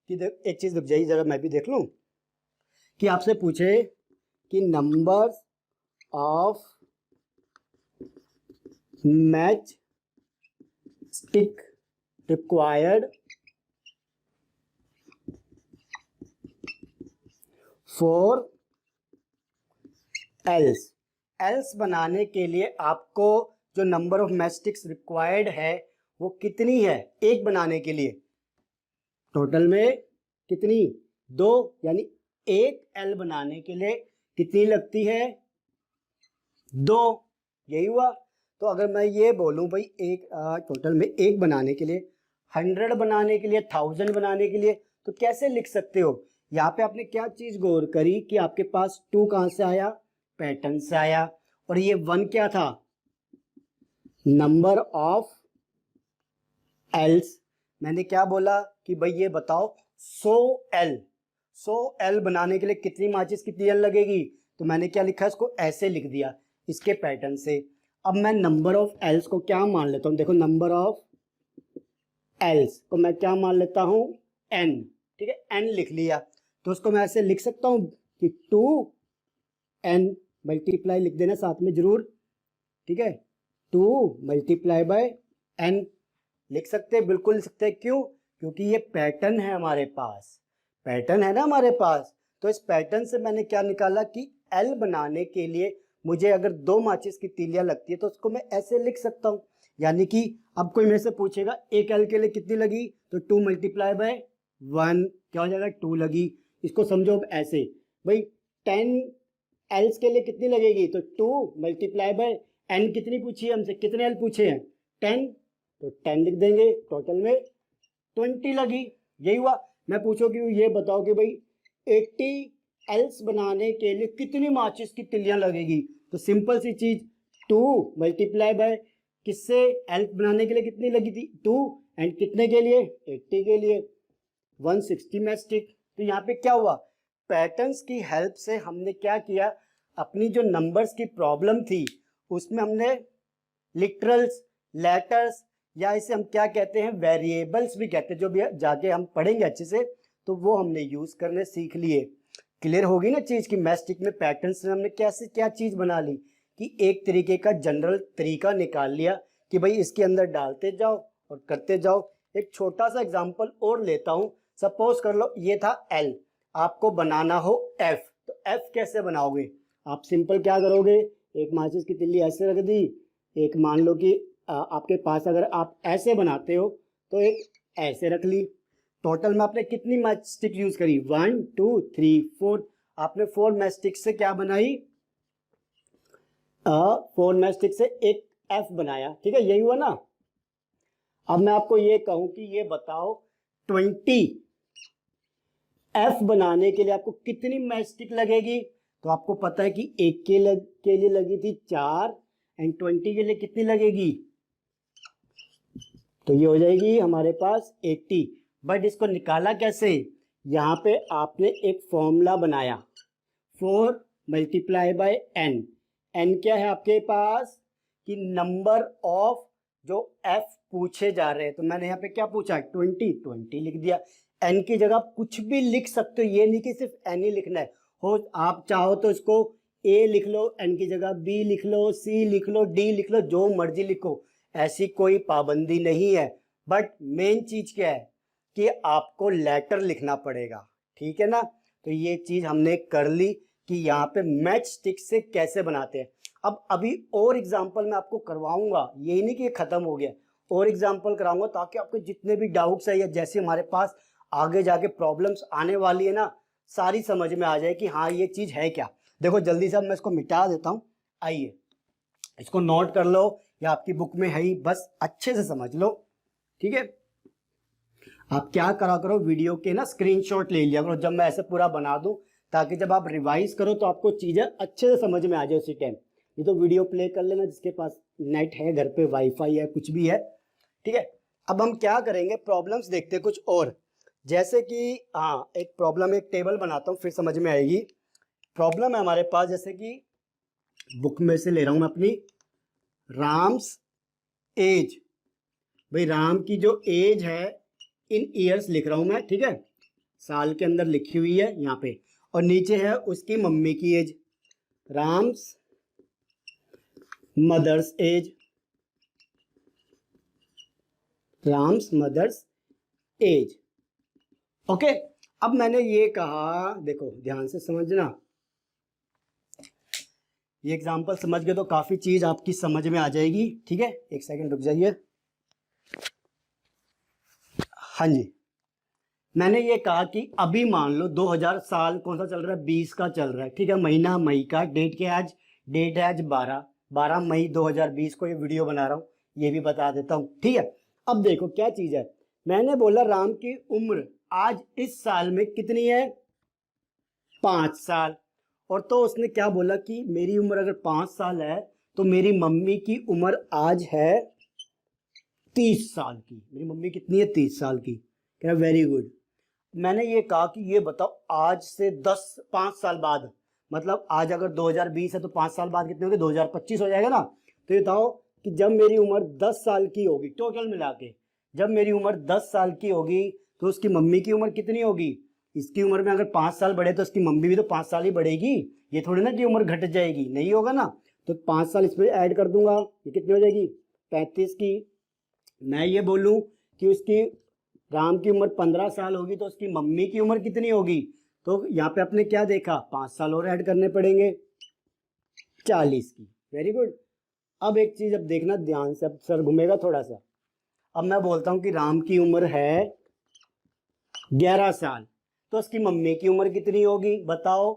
कि एक चीज रुक जाइए जरा मैं भी देख लूं, कि आपसे पूछे कि number of match stick required for else. Else बनाने के लिए आपको जो number of match sticks required है वो कितनी है एक बनाने के लिए? टोटल में कितनी? 2, यानी एक एल बनाने के लिए कितनी लगती है? 2। यही हुआ। तो अगर मैं ये बोलूं भाई एक टोटल में एक बनाने के लिए, 100 बनाने के लिए, 1000 बनाने के लिए, तो कैसे लिख सकते हो? यहाँ पे आपने क्या चीज गौर करी कि आपके पास 2 कहां से आया? पैटर्न से आया। और ये 1 क्या था? Number of else. मैंने क्या बोला कि भाई ये बताओ 100 एल बनाने के लिए कितनी माचिस की तेल लगेगी? तो मैंने क्या लिखा, इसको ऐसे लिख दिया इसके पैटर्न से। अब मैं नंबर ऑफ एल्स को क्या मान लेता हूं? देखो नंबर ऑफ एल्स को मैं क्या मान लेता हूं? n। ठीक है, n लिख लिया। तो उसको मैं ऐसे लिख सकता हूं कि 2n मल्टीप्लाई लिख देना साथ में जरूर। ठीक है, 2 मल्टीप्लाई बाय n लिख सकते हैं, बिल्कुल लिख सकते हैं। क्यों? क्योंकि ये पैटर्न है हमारे पास, पैटर्न है ना हमारे पास। तो इस पैटर्न से मैंने क्या निकाला कि एल बनाने के लिए मुझे अगर 2 माचिस की तीलियां लगती है तो उसको मैं ऐसे लिख सकता हूं। यानी कि अब कोई मेरे से पूछेगा एक एल के लिए कितनी लगी, तो 2 मल्टीप्लाई बाय 1 क्या हो जाएगा? 2 लगी। इसको समझो अब ऐसे, भाई 10 एल्स के लिए कितनी लगेगी? तो 2 मल्टीप्लाई बाय एन कितनी पूछी है हमसे? कितने एल पूछे हैं? 10, तो 10 लिख देंगे। टोटल में 20 लगी। यही हुआ। मैं पूछो कि ये बताओ कि भाई 80 एल्स बनाने के लिए कितनी माचिस की तिलियां लगेगी? तो सिंपल सी चीज, 2 मल्टीप्लाई बाय किससे? एल्स बनाने के लिए कितनी लगी थी? 2, एंड कितने के लिए? 80 के लिए 160 मैच स्टिक। तो यहाँ पे क्या हुआ? पैटर्न्स की हेल्प से हमने क्या किया, अपनी जो नंबर्स की प्रॉब्लम थी उसमें हमने लिटरल्स, लेटर्स, या इसे हम क्या कहते हैं, वेरिएबल्स भी कहते हैं, जो भी जाके हम पढ़ेंगे अच्छे से, तो वो हमने यूज करने सीख लिए। क्लियर होगी ना चीज की मैस्टिक में पैटर्न्स से हमने कैसे क्या चीज बना ली कि एक तरीके का जनरल तरीका निकाल लिया कि भाई इसके अंदर डालते जाओ और करते जाओ। एक छोटा सा एग्जांपल और लेता हूं। सपोज कर लो ये था एल, आपको बनाना हो एफ, तो एफ कैसे बनाओगे? आप सिंपल क्या करोगे, एक माचिस की तिल्ली ऐसे रख दी, एक मान लो कि आपके पास अगर आप ऐसे बनाते हो तो एक ऐसे रख ली। टोटल में आपने कितनी मैच स्टिक यूज करी? 1 2 3 4। आपने 4 मैच स्टिक से क्या बनाई? 4 मैच स्टिक से एक एफ बनाया। ठीक है, यही हुआ ना। अब मैं आपको ये कहूं कि ये बताओ 20 एफ बनाने के लिए आपको कितनी मैच स्टिक लगेगी? तो आपको पता है कि एक के लिए लगी थी 4, एंड 20 के लिए कितनी लगेगी? तो ये हो जाएगी हमारे पास 80। बट इसको निकाला कैसे? यहाँ पे आपने एक फॉर्मूला बनाया, 4 मल्टीप्लाई बाय एन। एन क्या है आपके पास? कि नंबर ऑफ जो एफ पूछे जा रहे हैं। तो मैंने यहाँ पे क्या पूछा? 20 लिख दिया। एन की जगह कुछ भी लिख सकते हो, ये नहीं कि सिर्फ एन ही लिखना है। हो आप चाहो तो इसको ए लिख लो, एन की जगह बी लिख लो, सी लिख लो, डी लिख लो, जो मर्जी लिखो, ऐसी कोई पाबंदी नहीं है। बट मेन चीज क्या है कि आपको लेटर लिखना पड़ेगा। ठीक है ना। तो ये चीज हमने कर ली कि यहाँ पे मैच स्टिक से कैसे बनाते हैं। अब अभी और एग्जांपल मैं आपको करवाऊंगा, यही नहीं कि ये खत्म हो गया, और एग्जांपल कराऊंगा ताकि आपके जितने भी डाउट्स है या जैसे हमारे पास आगे जाके प्रॉब्लम्स आने वाली है ना, सारी समझ में आ जाए कि हाँ ये चीज है क्या। देखो जल्दी से मैं इसको मिटा देता हूँ। आइए इसको नोट कर लो या आपकी बुक में है ही, बस अच्छे से समझ लो। ठीक है, आप क्या करा करो, वीडियो के ना स्क्रीनशॉट ले लिया करो जब मैं ऐसे पूरा बना दूं, ताकि जब आप रिवाइज करो तो आपको चीज़ें अच्छे से समझ में आ जाए उसी टाइम। ये तो वीडियो प्ले कर लेना जिसके पास नेट है, घर पे वाईफाई है, कुछ भी है। ठीक है, अब हम क्या करेंगे, प्रॉब्लम्स देखते हैं कुछ और। जैसे कि हाँ, एक प्रॉब्लम, एक टेबल बनाता हूँ फिर समझ में आएगी। प्रॉब्लम है हमारे पास, जैसे कि बुक में से ले रहा हूँ मैं अपनी, राम्स एज। भाई राम की जो एज है इन ईयर्स लिख रहा हूँ मैं, ठीक है, साल के अंदर लिखी हुई है यहाँ पे, और नीचे है उसकी मम्मी की age, Ram's mother's age, Ram's mother's age. Okay, अब मैंने ये कहा, देखो ध्यान से समझना, ये एग्जांपल समझ गए तो काफी चीज आपकी समझ में आ जाएगी। ठीक है, एक सेकंड रुक जाइए। हाँ जी, मैंने ये कहा कि अभी मान लो 2000 साल कौन सा चल रहा है, 20 का चल रहा है। ठीक है, महीना मई का, डेट क्या है आज, डेट है आज 12 मई 2020 को ये वीडियो बना रहा हूँ, ये भी बता देता हूँ। ठीक है, अब देखो क्या चीज है, मैंने बोला राम की उम्र आज इस साल में कितनी है, 5 साल। और तो उसने क्या बोला कि मेरी उम्र अगर 5 साल है तो मेरी मम्मी की उम्र आज है 30 साल की। मेरी मम्मी कितनी है, 30 साल की। कह रहा वेरी गुड। मैंने ये कहा कि ये बताओ आज से 5 साल बाद, मतलब आज अगर 2020 है तो 5 साल बाद कितने होंगे, 2025 हो जाएगा ना। तो ये बताओ कि जब मेरी उम्र 10 साल की होगी, टोटल मिला के जब मेरी उम्र 10 साल की होगी तो उसकी मम्मी की उम्र कितनी होगी। इसकी उम्र में अगर 5 साल बढ़े तो उसकी मम्मी भी तो 5 साल ही बढ़ेगी, ये थोड़ी ना कि उम्र घट जाएगी, नहीं होगा ना। तो 5 साल इसमें ऐड कर दूंगा, ये कितनी हो जाएगी, 35 की। मैं ये बोलूं कि उसकी राम की उम्र 15 साल होगी तो उसकी मम्मी की उम्र कितनी होगी, तो यहाँ पे आपने क्या देखा, 5 साल और ऐड करने पड़ेंगे, 40 की। Very good. अब एक चीज अब देखना ध्यान से, अब सर घूमेगा थोड़ा सा। अब मैं बोलता हूं कि राम की उम्र है 11 साल, तो उसकी मम्मी की उम्र कितनी होगी बताओ।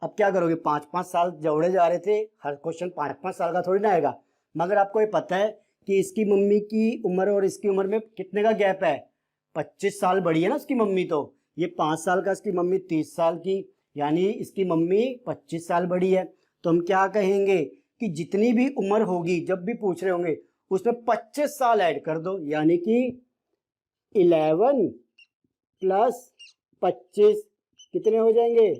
अब क्या करोगे, 5-5 साल जोड़े जा रहे थे, हर क्वेश्चन 5-5 साल का थोड़ी ना आएगा। मगर आपको ये पता है कि इसकी मम्मी की उम्र और इसकी उम्र में कितने का गैप है, 25 साल बड़ी है ना उसकी मम्मी। तो ये 5 साल का, इसकी मम्मी 30 साल की, यानी इसकी मम्मी 25 साल बड़ी है। तो हम क्या कहेंगे कि जितनी भी उम्र होगी, जब भी पूछ रहे होंगे उसमें 25 साल ऐड कर दो, यानी कि 11 प्लस 25 कितने हो जाएंगे,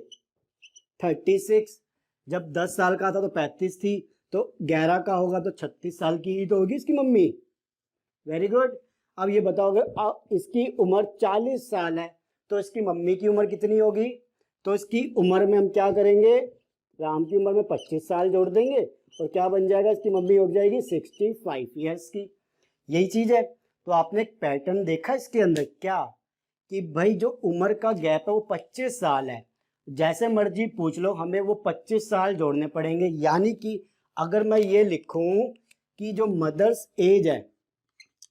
36। जब 10 साल का था तो 35 थी, तो 11 का होगा तो 36 साल की ही तो होगी इसकी मम्मी। Very good. अब ये बताओगे, अब इसकी उम्र 40 साल है तो इसकी मम्मी की उम्र कितनी होगी। तो इसकी उम्र में हम क्या करेंगे, राम की उम्र में 25 साल जोड़ देंगे और क्या बन जाएगा, इसकी मम्मी हो जाएगी 65 ईयर्स की। यही चीज है। तो आपने एक पैटर्न देखा इसके अंदर क्या, कि भाई जो उम्र का गैप है वो 25 साल है। जैसे मर्जी पूछ लो, हमें वो 25 साल जोड़ने पड़ेंगे। यानी कि अगर मैं ये लिखूं कि जो मदर्स एज है,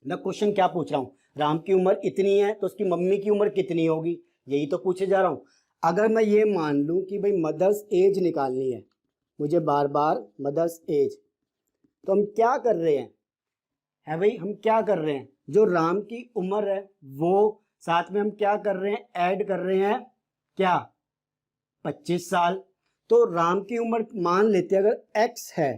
मैं क्वेश्चन क्या पूछ रहा हूँ, राम की उम्र इतनी है तो उसकी मम्मी की उम्र कितनी होगी, यही तो पूछे जा रहा हूँ। अगर मैं ये मान लूँ कि भाई मदर्स एज निकालनी है मुझे, बार बार मदर्स एज, तो हम क्या कर रहे हैं, है भाई हम क्या कर रहे हैं, जो राम की उम्र है वो साथ में हम क्या कर रहे हैं, ऐड कर रहे हैं क्या, 25 साल। तो राम की उम्र मान लेते हैं अगर x है,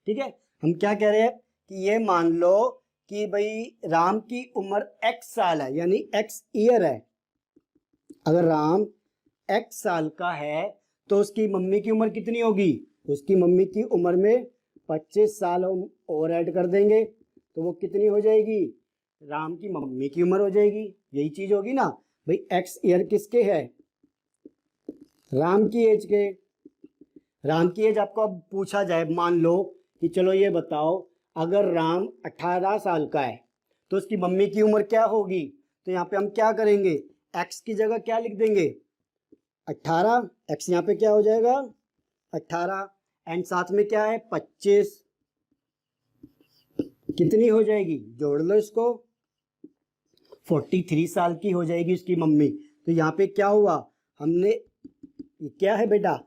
ठीक है, हम क्या कह रहे हैं कि ये मान लो कि भाई राम की उम्र x साल है, यानी x ईयर है। अगर राम x साल का है तो उसकी मम्मी की उम्र कितनी होगी, उसकी मम्मी की उम्र में 25 साल हम और ऐड कर देंगे तो वो कितनी हो जाएगी, राम की मम्मी की उम्र हो जाएगी। यही चीज होगी ना भाई, x ईयर किसके है, राम की एज के। राम की एज आपको अब पूछा जाए, मान लो कि चलो ये बताओ अगर राम 18 साल का है तो उसकी मम्मी की उम्र क्या होगी। तो यहाँ पे हम क्या करेंगे, x की जगह क्या लिख देंगे, 18, x यहाँ पे क्या हो जाएगा 18, एंड साथ में क्या है 25, कितनी हो जाएगी, जोड़ लो इसको, 43 साल की हो जाएगी उसकी मम्मी। तो यहाँ पे क्या हुआ, हमने, ये क्या है बेटा,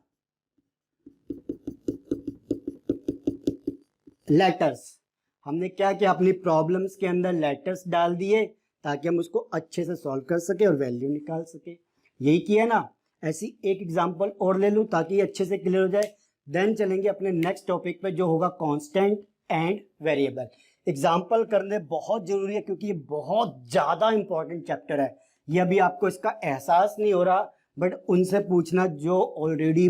लेटर्स। हमने क्या किया, अपनी प्रॉब्लम्स के अंदर लेटर्स डाल दिए ताकि हम उसको अच्छे से सॉल्व कर सके और वैल्यू निकाल सके। यही किया ना। ऐसी एक एग्जांपल और ले लूं ताकि ये अच्छे से क्लियर हो जाए। देन चलेंगे अपने नेक्स्ट टॉपिक पे जो होगा कांस्टेंट एंड वेरिएबल। एग्जांपल करने बहुत जरूरी है क्योंकि ये बहुत ज़्यादा इंपॉर्टेंट चैप्टर है। ये अभी आपको इसका एहसास नहीं हो रहा, बट उनसे पूछना जो ऑलरेडी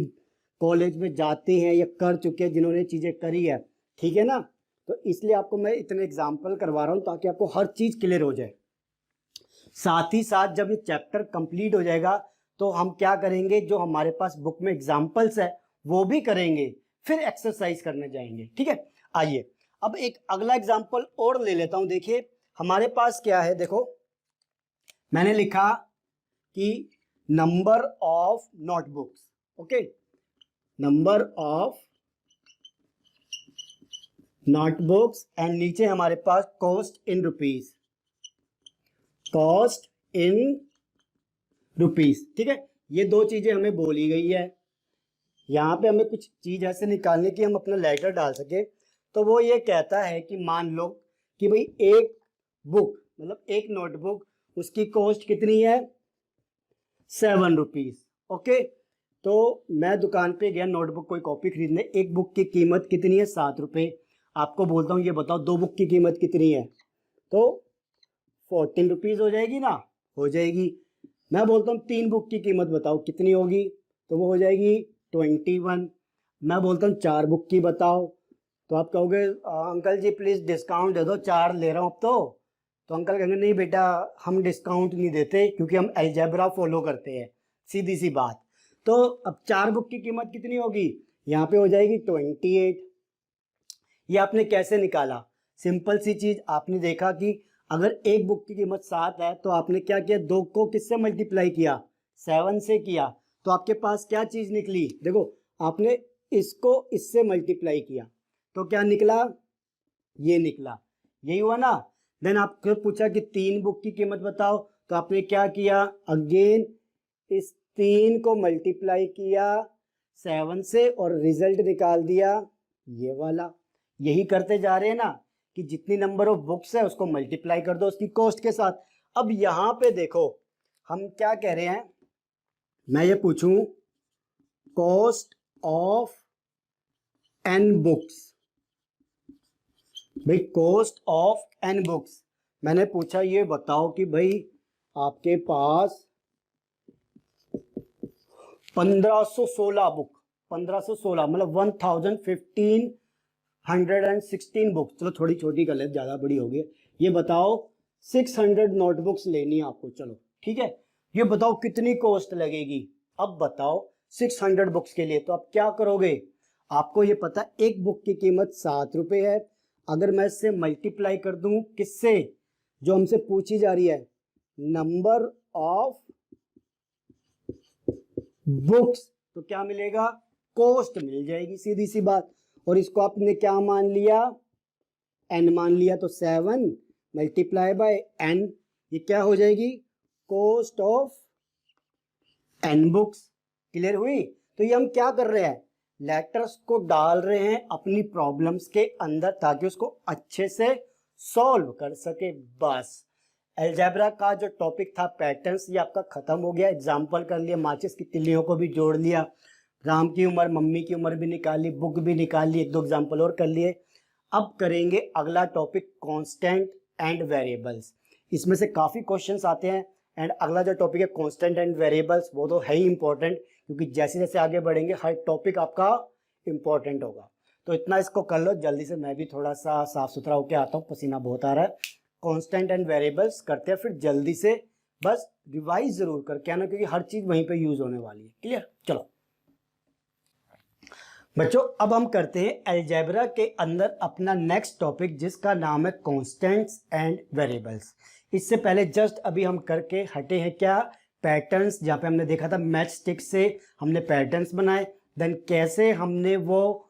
कॉलेज में जाते हैं या कर चुके हैं, जिन्होंने चीज़ें करी है, ठीक है ना। तो इसलिए आपको मैं इतने एग्जाम्पल करवा रहा हूँ ताकि आपको हर चीज़ क्लियर हो जाए। साथ ही साथ जब ये चैप्टर कंप्लीट हो जाएगा तो हम क्या करेंगे, जो हमारे पास बुक में एग्जाम्पल्स है वो भी करेंगे, फिर एक्सरसाइज करने जाएंगे। ठीक है, आइए अब एक अगला एग्जाम्पल और ले लेता हूं। देखिए हमारे पास क्या है, देखो मैंने लिखा कि number of notebooks, okay, number of notebooks and नीचे हमारे पास cost in rupees, cost in rupees. ठीक है, ये दो चीजें हमें बोली गई है। यहाँ पे हमें कुछ चीज ऐसे निकालने की हम अपना लेटर डाल सके। तो वो ये कहता है कि मान लो कि भाई एक बुक मतलब एक नोटबुक, उसकी कॉस्ट कितनी है, 7 रुपीज। ओके, तो मैं दुकान पे गया नोटबुक कोई कॉपी खरीदने, एक बुक की कीमत कितनी है, 7 रुपये। आपको बोलता हूँ ये बताओ दो बुक की कीमत कितनी है, तो 14 रुपीज हो जाएगी ना, हो जाएगी। मैं बोलता हूँ 3 बुक की कीमत बताओ कितनी होगी, तो वो हो जाएगी 21। मैं बोलता हूँ 4 बुक की बताओ, तो आप कहोगे अंकल जी प्लीज़ डिस्काउंट दे दो, 4 ले रहा हूँ अब तो अंकल कहेंगे नहीं बेटा हम डिस्काउंट नहीं देते क्योंकि हम अलजेब्रा फॉलो करते हैं, सीधी सी बात। तो अब 4 बुक की कीमत कितनी होगी, यहाँ पे हो जाएगी 28। ये आपने कैसे निकाला, सिंपल सी चीज़, आपने देखा कि अगर एक बुक की कीमत 7 है तो आपने क्या किया, 2 को किससे मल्टीप्लाई किया, 7 से किया, तो आपके पास क्या चीज़ निकली, देखो आपने इसको इससे मल्टीप्लाई किया तो क्या निकला, ये निकला, यही हुआ ना। देन आपको पूछा कि 3 बुक की कीमत बताओ, तो आपने क्या किया, अगेन इस 3 को मल्टीप्लाई किया 7 से और रिजल्ट निकाल दिया ये वाला। यही करते जा रहे हैं ना कि जितनी नंबर ऑफ बुक्स है उसको मल्टीप्लाई कर दो उसकी कॉस्ट के साथ। अब यहां पे देखो हम क्या कह रहे हैं, मैं ये पूछूं कॉस्ट ऑफ n बुक्स, भाई कॉस्ट ऑफ n बुक्स, मैंने पूछा ये बताओ कि भाई आपके पास 1516 बुक, 1516 मतलब 1116 बुक्स, चलो थोड़ी छोटी कर ले, ज़्यादा बड़ी हो गई। ये बताओ 600 नोटबुक्स लेनी है आपको, चलो ठीक है, ये बताओ कितनी कॉस्ट लगेगी। अब बताओ 600 बुक्स के लिए तो आप क्या करोगे, आपको ये पता एक बुक की कीमत 7 रुपये है, अगर मैं इससे मल्टीप्लाई कर दूं किससे, जो हमसे पूछी जा रही है नंबर ऑफ बुक्स, तो क्या मिलेगा, कॉस्ट मिल जाएगी, सीधी सी बात। और इसको आपने क्या मान लिया, n मान लिया, तो 7 मल्टीप्लाई बाय n, ये क्या हो जाएगी, cost of n books. Clear हुई। तो ये हम क्या कर रहे हैं, लेटर्स को डाल रहे हैं अपनी प्रॉब्लम्स के अंदर ताकि उसको अच्छे से सॉल्व कर सके, बस। अलजेब्रा का जो टॉपिक था पैटर्न्स, ये आपका खत्म हो गया। एग्जाम्पल कर लिया, माचिस की तिल्लियों को भी जोड़ लिया, राम की उम्र मम्मी की उम्र भी निकाली, बुक भी निकाल ली, 1-2 एग्जाम्पल और कर लिए। अब करेंगे अगला टॉपिक कांस्टेंट एंड वेरिएबल्स। इसमें से काफ़ी क्वेश्चंस आते हैं एंड अगला जो टॉपिक है कांस्टेंट एंड वेरिएबल्स वो तो है ही इंपॉर्टेंट, क्योंकि जैसे जैसे आगे बढ़ेंगे हर टॉपिक आपका इंपॉर्टेंट होगा। तो इतना इसको कर लो जल्दी से, मैं भी थोड़ा सा साफ सुथरा होकर आता हूँ, पसीना बहुत आ रहा है। कांस्टेंट एंड वेरिएबल्स करते हैं, फिर जल्दी से बस रिवाइज जरूर करके आना क्योंकि हर चीज़ वहीं पे यूज होने वाली है। क्लियर, चलो बच्चों अब हम करते हैं अलजेब्रा के अंदर अपना नेक्स्ट टॉपिक जिसका नाम है कांस्टेंट्स एंड वेरिएबल्स। इससे पहले जस्ट अभी हम करके हटे हैं क्या, पैटर्न्स, जहाँ पे हमने देखा था मैच स्टिक से हमने पैटर्न्स बनाए, देन कैसे हमने वो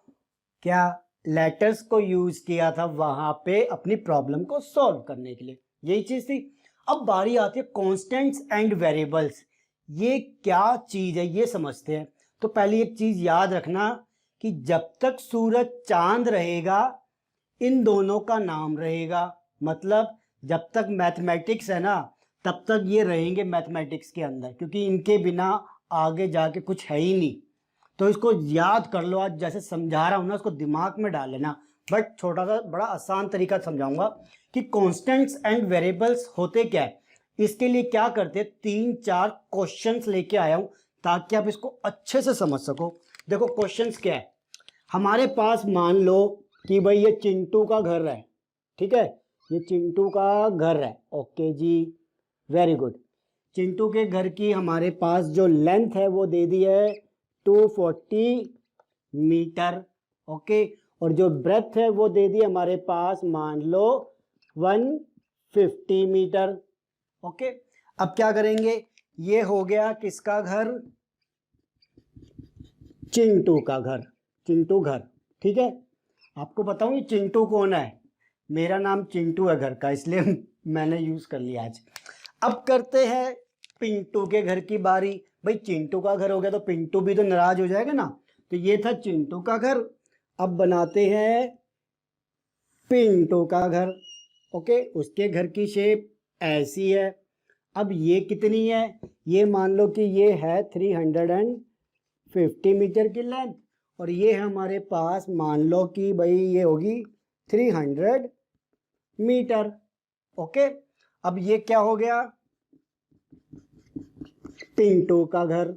क्या लेटर्स को यूज किया था वहां पे अपनी प्रॉब्लम को सॉल्व करने के लिए, यही चीज थी। अब बारी आती है कांस्टेंट्स एंड वेरिएबल्स, ये क्या चीज है ये समझते हैं। तो पहले एक चीज याद रखना कि जब तक सूरज चांद रहेगा इन दोनों का नाम रहेगा। मतलब जब तक मैथमेटिक्स है ना तब तक ये रहेंगे मैथमेटिक्स के अंदर, क्योंकि इनके बिना आगे जाके कुछ है ही नहीं। तो इसको याद कर लो, आज जैसे समझा रहा हूँ ना उसको दिमाग में डाल लेना। बट छोटा सा बड़ा आसान तरीका समझाऊंगा कि कॉन्स्टेंट्स एंड वेरिएबल्स होते क्या है। इसके लिए क्या करते हैं, 3-4 क्वेश्चंस लेके आया हूँ ताकि आप इसको अच्छे से समझ सको। देखो क्वेश्चंस क्या है, हमारे पास मान लो कि भाई ये चिंटू का घर है, ठीक है, ये चिंटू का घर है। ओके जी, वेरी गुड। चिंटू के घर की हमारे पास जो लेंथ है वो दे दी है 240 मीटर। ओके, और जो ब्रेथ है वो दे दी हमारे पास मान लो 150 मीटर। ओके, अब क्या करेंगे, ये हो गया किसका घर, चिंटू का घर, चिंटू घर, ठीक है। आपको बताऊं ये चिंटू कौन है, मेरा नाम चिंटू है घर का, इसलिए मैंने यूज कर लिया आज। अब करते हैं पिंटू के घर की बारी। भाई चिंटू का घर हो गया तो पिंटू भी तो नाराज हो जाएगा ना। तो ये था चिंटू का घर, अब बनाते हैं पिंटू का घर। ओके, उसके घर की शेप ऐसी है। अब ये कितनी है, ये मान लो कि ये है 350 मीटर की लेंथ, और ये है हमारे पास मान लो कि भाई ये होगी 300 मीटर। ओके, अब ये क्या हो गया, पिंटू का घर।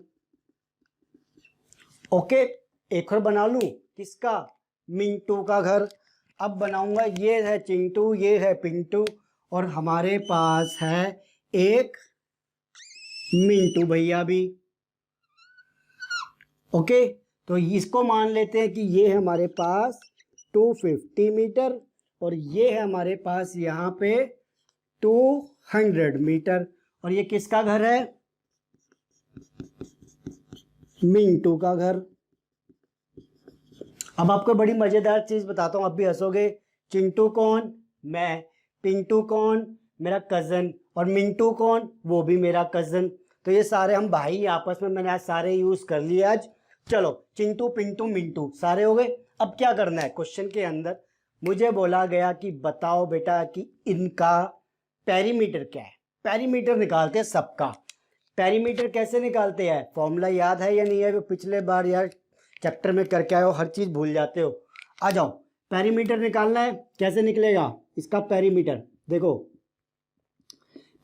ओके, एक और बना लूं, किसका, मिंटू का घर। अब बनाऊंगा, ये है चिंटू, ये है पिंटू, और हमारे पास है एक मिंटू भैया भी। ओके, तो इसको मान लेते हैं कि ये है हमारे पास 250 मीटर, और ये है हमारे पास यहाँ पे 200 मीटर, और ये किसका घर है, मिंटू का घर। अब आपको बड़ी मजेदार चीज बताता हूँ, अब भी हंसोगे। चिंटू कौन, मैं, पिंटू कौन, मेरा कजन, और मिंटू कौन, वो भी मेरा कजन। तो ये सारे हम भाई आपस में, मैंने आज सारे यूज कर लिए आज। चलो चिंटू पिंटू मिंटू सारे हो गए। अब क्या करना है, क्वेश्चन के अंदर मुझे बोला गया कि बताओ बेटा कि इनका पेरीमीटर क्या है। पेरीमीटर निकालते हैं सबका। पेरीमीटर कैसे निकालते हैं, फॉर्मूला याद है या नहीं है, वो पिछले बार यार चैप्टर में करके आए हो, हर चीज भूल जाते हो। आ जाओ, पेरीमीटर निकालना है, कैसे निकलेगा इसका पेरीमीटर। देखो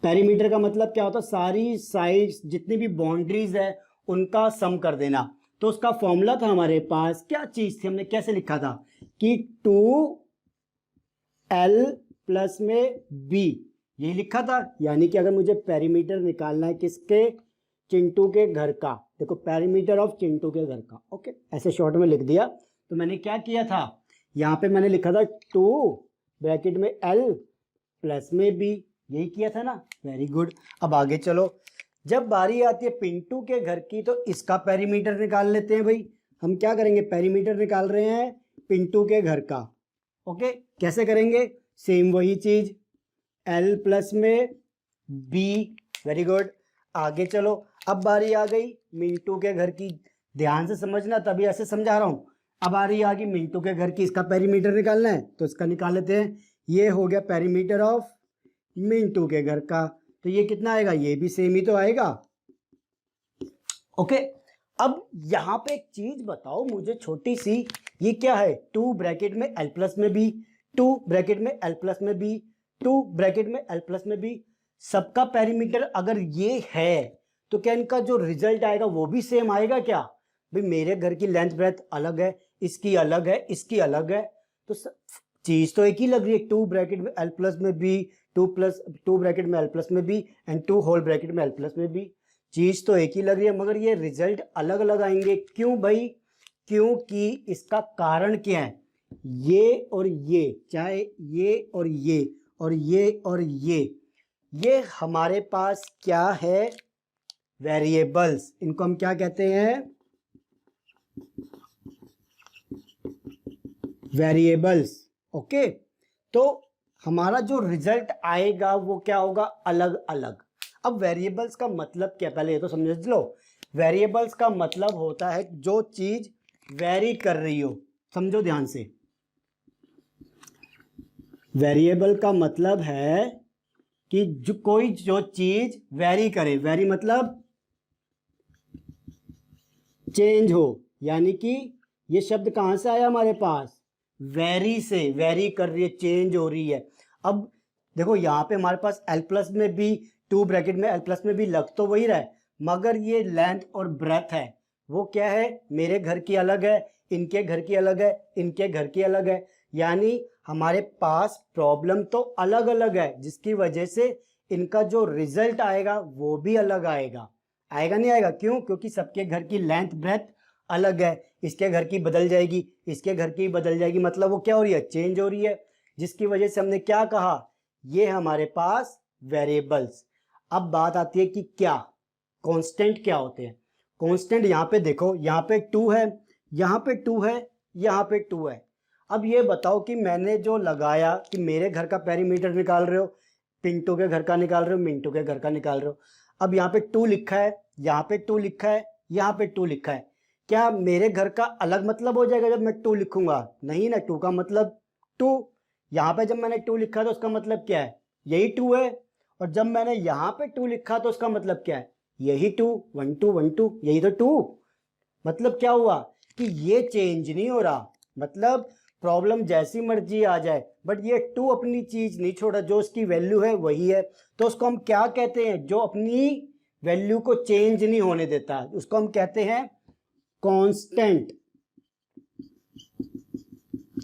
पेरीमीटर का मतलब क्या होता है, सारी साइड्स जितनी भी बाउंड्रीज है उनका सम कर देना। तो उसका फॉर्मूला था हमारे पास, क्या चीज थी, हमने कैसे लिखा था कि 2L प्लस में B, यही लिखा था। यानी कि अगर मुझे पेरीमीटर निकालना है किसके, चिंटू के घर का, देखो पेरीमीटर ऑफ चिंटू के घर का। ओके, ऐसे शॉर्ट में लिख दिया। तो मैंने क्या किया था, यहाँ पे मैंने लिखा था 2 ब्रैकेट में L प्लस में B, यही किया था ना, वेरी गुड। अब आगे चलो, जब बारी आती है पिंटू के घर की तो इसका पेरीमीटर निकाल लेते हैं। भाई हम क्या करेंगे, पेरीमीटर निकाल रहे हैं पिंटू के घर का। ओके, कैसे करेंगे, सेम वही चीज, L प्लस में B, वेरी गुड। आगे चलो, अब बारी आ गई मिंटू के घर की, ध्यान से समझना तभी ऐसे समझा रहा हूं। अब बारी आ गई मिंटू के घर की, इसका पेरीमीटर निकालना है तो इसका निकाल लेते हैं। ये हो गया पेरीमीटर ऑफ मिंटू के घर का, तो ये कितना आएगा, ये भी सेम ही तो आएगा। ओके, अब यहां पे एक चीज बताओ मुझे छोटी सी, ये क्या है, 2 ब्रैकेट में L प्लस में B, 2 ब्रैकेट में L प्लस में B, 2 ब्रैकेट में L प्लस में B, सबका पेरीमीटर अगर ये है तो क्या इनका जो रिजल्ट आएगा वो भी सेम आएगा क्या। भाई मेरे घर की लेंथ ब्रेथ अलग है, इसकी अलग है, इसकी अलग है, तो चीज तो एक ही लग रही है, 2 ब्रैकेट में L प्लस में B, 2 ब्रैकेट में L प्लस में B एंड 2 होल ब्रैकेट में L प्लस में B, चीज तो एक ही लग रही है, मगर ये रिजल्ट अलग अलग आएंगे। क्यों भाई, क्योंकि इसका कारण क्या है, ये और ये, चाहे ये और ये और ये और ये हमारे पास क्या है, वेरिएबल्स। इनको हम क्या कहते हैं, वेरिएबल्स। ओके, तो हमारा जो रिजल्ट आएगा वो क्या होगा, अलग अलग। अब वेरिएबल्स का मतलब क्या, पहले ये तो समझ लो। वेरिएबल्स का मतलब होता है जो चीज वेरी कर रही हो, समझो ध्यान से। वेरिएबल का मतलब है कि जो चीज वेरी करे, वेरी मतलब चेंज हो, यानी कि ये शब्द कहाँ से आया हमारे पास, वेरी से, वेरी कर रही है, चेंज हो रही है। अब देखो यहाँ पे हमारे पास एल प्लस में भी, टू ब्रैकेट में एल प्लस में भी लग तो वही रहा है, मगर ये लेंथ और ब्रेथ है वो क्या है, मेरे घर की अलग है, इनके घर की अलग है, इनके घर की अलग है, यानी हमारे पास प्रॉब्लम तो अलग अलग है, जिसकी वजह से इनका जो रिजल्ट आएगा वो भी अलग आएगा। आएगा नहीं आएगा, क्यों? क्योंकि सबके घर की लेंथ ब्रेथ अलग है, इसके घर की बदल जाएगी, इसके घर की बदल जाएगी, मतलब वो क्या हो रही है, चेंज हो रही है, जिसकी वजह से हमने क्या कहा, ये हमारे पास वेरिएबल्स। अब बात आती है कि क्या कांस्टेंट क्या होते हैं। कांस्टेंट यहाँ पे देखो, यहाँ पे 2 है, यहाँ पे 2 है, यहाँ पे 2 है। अब ये बताओ कि मैंने जो लगाया कि मेरे घर का पेरीमीटर निकाल रहे हो, पिंटू के घर का निकाल रहे हो, मिंटू के घर का निकाल रहे हो। अब यहाँ पे 2 लिखा है, यहाँ पे 2 लिखा है, यहाँ पे 2 लिखा है, क्या मेरे घर का अलग मतलब हो जाएगा जब मैं 2 लिखूंगा? नहीं ना, 2 का मतलब 2। यहाँ पे जब मैंने 2 लिखा तो उसका मतलब क्या है, यही 2 है, और जब मैंने यहाँ पे 2 लिखा तो उसका मतलब क्या है, यही 2, 1 2 1 2, यही तो 2। मतलब क्या हुआ कि ये चेंज नहीं हो रहा, मतलब प्रॉब्लम जैसी मर्जी आ जाए बट ये 2 अपनी चीज नहीं छोड़ा, जो उसकी वैल्यू है वही है। तो उसको हम क्या कहते हैं, जो अपनी वैल्यू को चेंज नहीं होने देता, उसको हम कहते हैं कांस्टेंट।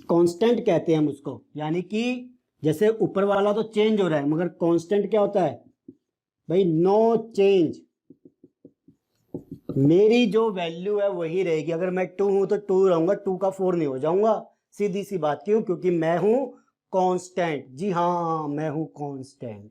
कांस्टेंट कहते हैं हम उसको, यानी कि जैसे ऊपर वाला तो चेंज हो रहा है, मगर कांस्टेंट क्या होता है भाई, नो चेंज, मेरी जो वैल्यू है वही रहेगी। अगर मैं 2 हूं तो 2 रहूंगा, 2 का 4 नहीं हो जाऊंगा, सीधी सी बात। क्यों? क्योंकि मैं हूं कांस्टेंट। जी हाँ, मैं हूं कांस्टेंट।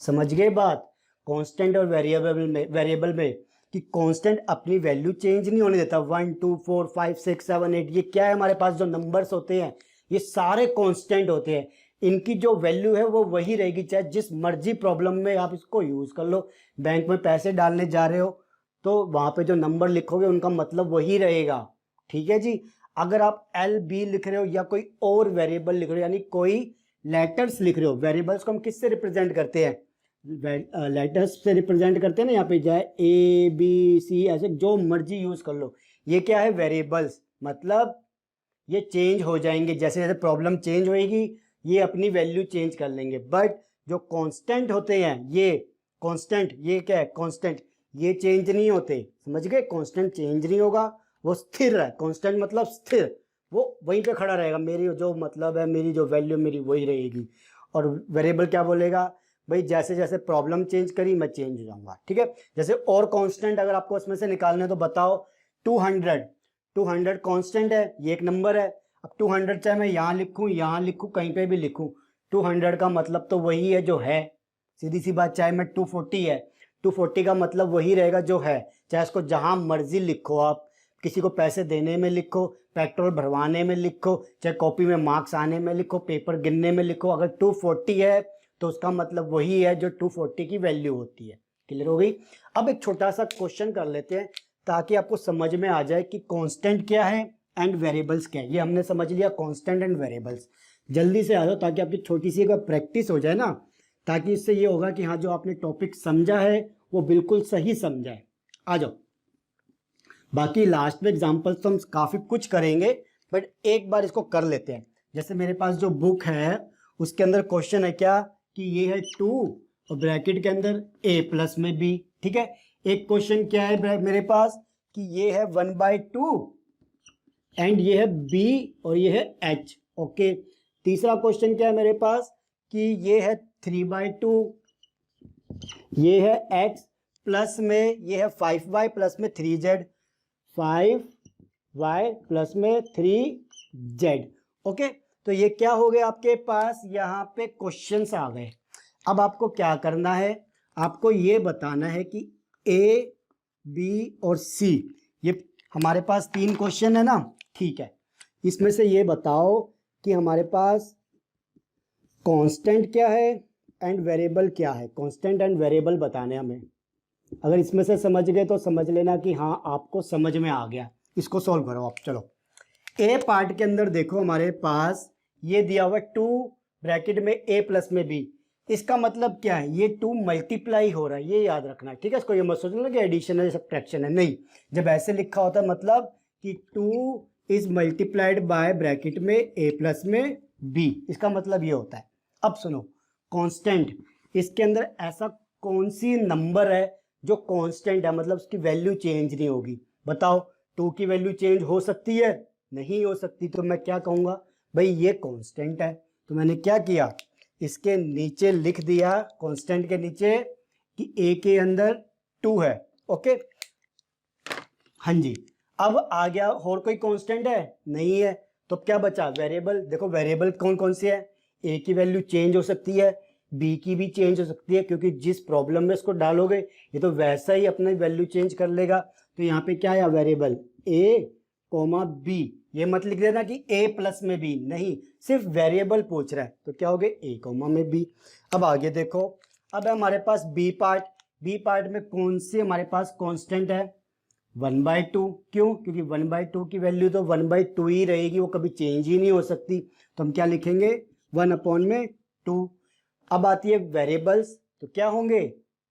समझ गए बात? कांस्टेंट और वेरिएबल में कि कांस्टेंट अपनी वैल्यू चेंज नहीं होने देता। 1 2 4 5 6 7 8 ये क्या है, हमारे पास जो नंबर्स होते हैं ये सारे कांस्टेंट होते हैं, इनकी जो वैल्यू है वो वही रहेगी, चाहे जिस मर्जी प्रॉब्लम में आप इसको यूज कर लो। बैंक में पैसे डालने जा रहे हो तो वहां पे जो नंबर लिखोगे उनका मतलब वही रहेगा। ठीक है जी। अगर आप एल बी लिख रहे हो या कोई और वेरिएबल लिख रहे हो, यानी कोई लेटर्स लिख रहे हो, वेरिएबल्स को हम किससे रिप्रेजेंट करते हैं, लेटर्स से रिप्रेजेंट करते हैं ना, यहाँ पे जाए ए बी सी ऐसे जो मर्जी यूज कर लो, ये क्या है, वेरिएबल्स। मतलब ये चेंज हो जाएंगे, जैसे जैसे प्रॉब्लम चेंज होएगी ये अपनी वैल्यू चेंज कर लेंगे। बट जो कांस्टेंट होते हैं, ये कांस्टेंट, ये क्या है, कांस्टेंट, ये चेंज नहीं होते। समझ गए? कांस्टेंट चेंज नहीं होगा, वो स्थिर है। कांस्टेंट मतलब स्थिर, वो वहीं पे खड़ा रहेगा, मेरी जो मतलब है, मेरी जो वैल्यू मेरी वही रहेगी। और वेरिएबल क्या बोलेगा भाई, जैसे जैसे प्रॉब्लम चेंज करी मैं चेंज हो जाऊंगा। ठीक है। जैसे और कांस्टेंट अगर आपको इसमें से निकालने तो बताओ, 200 कांस्टेंट है, ये एक नंबर है। अब 200 चाहे मैं यहाँ लिखूं कहीं पे भी लिखूं, 200 का मतलब तो वही है जो है, सीधी सी बात। चाहे मैं 240 है, 240 का मतलब वही रहेगा जो है, चाहे उसको जहां मर्जी लिखो आप, किसी को पैसे देने में लिखो, पेट्रोल भरवाने में लिखो, चाहे कॉपी में मार्क्स आने में लिखो, पेपर गिनने में लिखो, अगर 240 है तो उसका मतलब वही है जो 240 की वैल्यू होती है। क्लियर हो गई? अब एक छोटा सा क्वेश्चन कर लेते हैं ताकि आपको समझ में आ जाए कि कांस्टेंट क्या है एंड वेरिएबल्स क्या है। ये हमने समझ लिया कांस्टेंट एंड वेरिएबल्स। जल्दी से आ जाओ ताकि आपकी छोटी सी एक प्रैक्टिस हो जाए ना, ताकि इससे ये होगा कि हाँ जो आपने टॉपिक समझा है वो बिल्कुल सही समझा है। आ जाओ। बाकी लास्ट में एग्जाम्पल्स तो हम काफ़ी कुछ करेंगे, बट एक बार इसको कर लेते हैं। जैसे मेरे पास जो बुक है उसके अंदर क्वेश्चन है क्या कि ये है 2 और ब्रैकेट के अंदर a प्लस में b। ठीक है। एक क्वेश्चन क्या है मेरे पास कि ये है 1/2 एंड ये है b और ये है h। ओके। तीसरा क्वेश्चन क्या है मेरे पास कि ये है 3/2, ये है x प्लस में ये है 5y प्लस में 3z, 5y प्लस में 3z। ओके। तो ये क्या हो गया आपके पास, यहाँ पे क्वेश्चंस आ गए। अब आपको क्या करना है, आपको ये बताना है कि ए बी और सी, ये हमारे पास 3 क्वेश्चन है ना। ठीक है। इसमें से ये बताओ कि हमारे पास कांस्टेंट क्या है एंड वेरिएबल क्या है। कांस्टेंट एंड वेरिएबल बताने हमें। अगर इसमें से समझ गए तो समझ लेना कि हाँ आपको समझ में आ गया। इसको सॉल्व करो आप। चलो ए पार्ट के अंदर देखो, हमारे पास ये दिया हुआ 2 ब्रैकेट में a प्लस में b, इसका मतलब क्या है, ये 2 मल्टीप्लाई हो रहा है, ये याद रखना है, ठीक है। इसको ये मत सोचना कि एडिशन है सब्ट्रैक्शन है, नहीं। जब ऐसे लिखा होता है मतलब कि 2 इज मल्टीप्लाइड बाय ब्रैकेट में a प्लस में b, इसका मतलब ये होता है। अब सुनो, कांस्टेंट, इसके अंदर ऐसा कौन सी नंबर है जो कांस्टेंट है, मतलब उसकी वैल्यू चेंज नहीं होगी। बताओ, 2 की वैल्यू चेंज हो सकती है? नहीं हो सकती। तो मैं क्या कहूँगा, भाई ये कांस्टेंट है। तो मैंने क्या किया, इसके नीचे लिख दिया, कांस्टेंट के नीचे, कि a के अंदर 2 है। ओके, हाँ जी। अब आ गया, और कोई कांस्टेंट है? नहीं है। तो क्या बचा, वेरिएबल। देखो वेरिएबल कौन कौन से है, a की वैल्यू चेंज हो सकती है, b की भी चेंज हो सकती है, क्योंकि जिस प्रॉब्लम में इसको डालोगे ये तो वैसा ही अपना वैल्यू चेंज कर लेगा। तो यहाँ पे क्या है, वेरिएबल a कोमा b। ये मत लिख देना कि a प्लस में b, नहीं, सिर्फ वेरिएबल पूछ रहा है। तो क्या हो गया, a कोमा में b। अब आगे देखो, अब है हमारे पास b पार्ट। b पार्ट में कौन सी हमारे पास कांस्टेंट है, 1/2। क्यों, क्योंकि 1/2 की वैल्यू तो 1/2 ही रहेगी, वो कभी चेंज ही नहीं हो सकती। तो हम क्या लिखेंगे, 1/2। अब आती है वेरिएबल्स, तो क्या होंगे,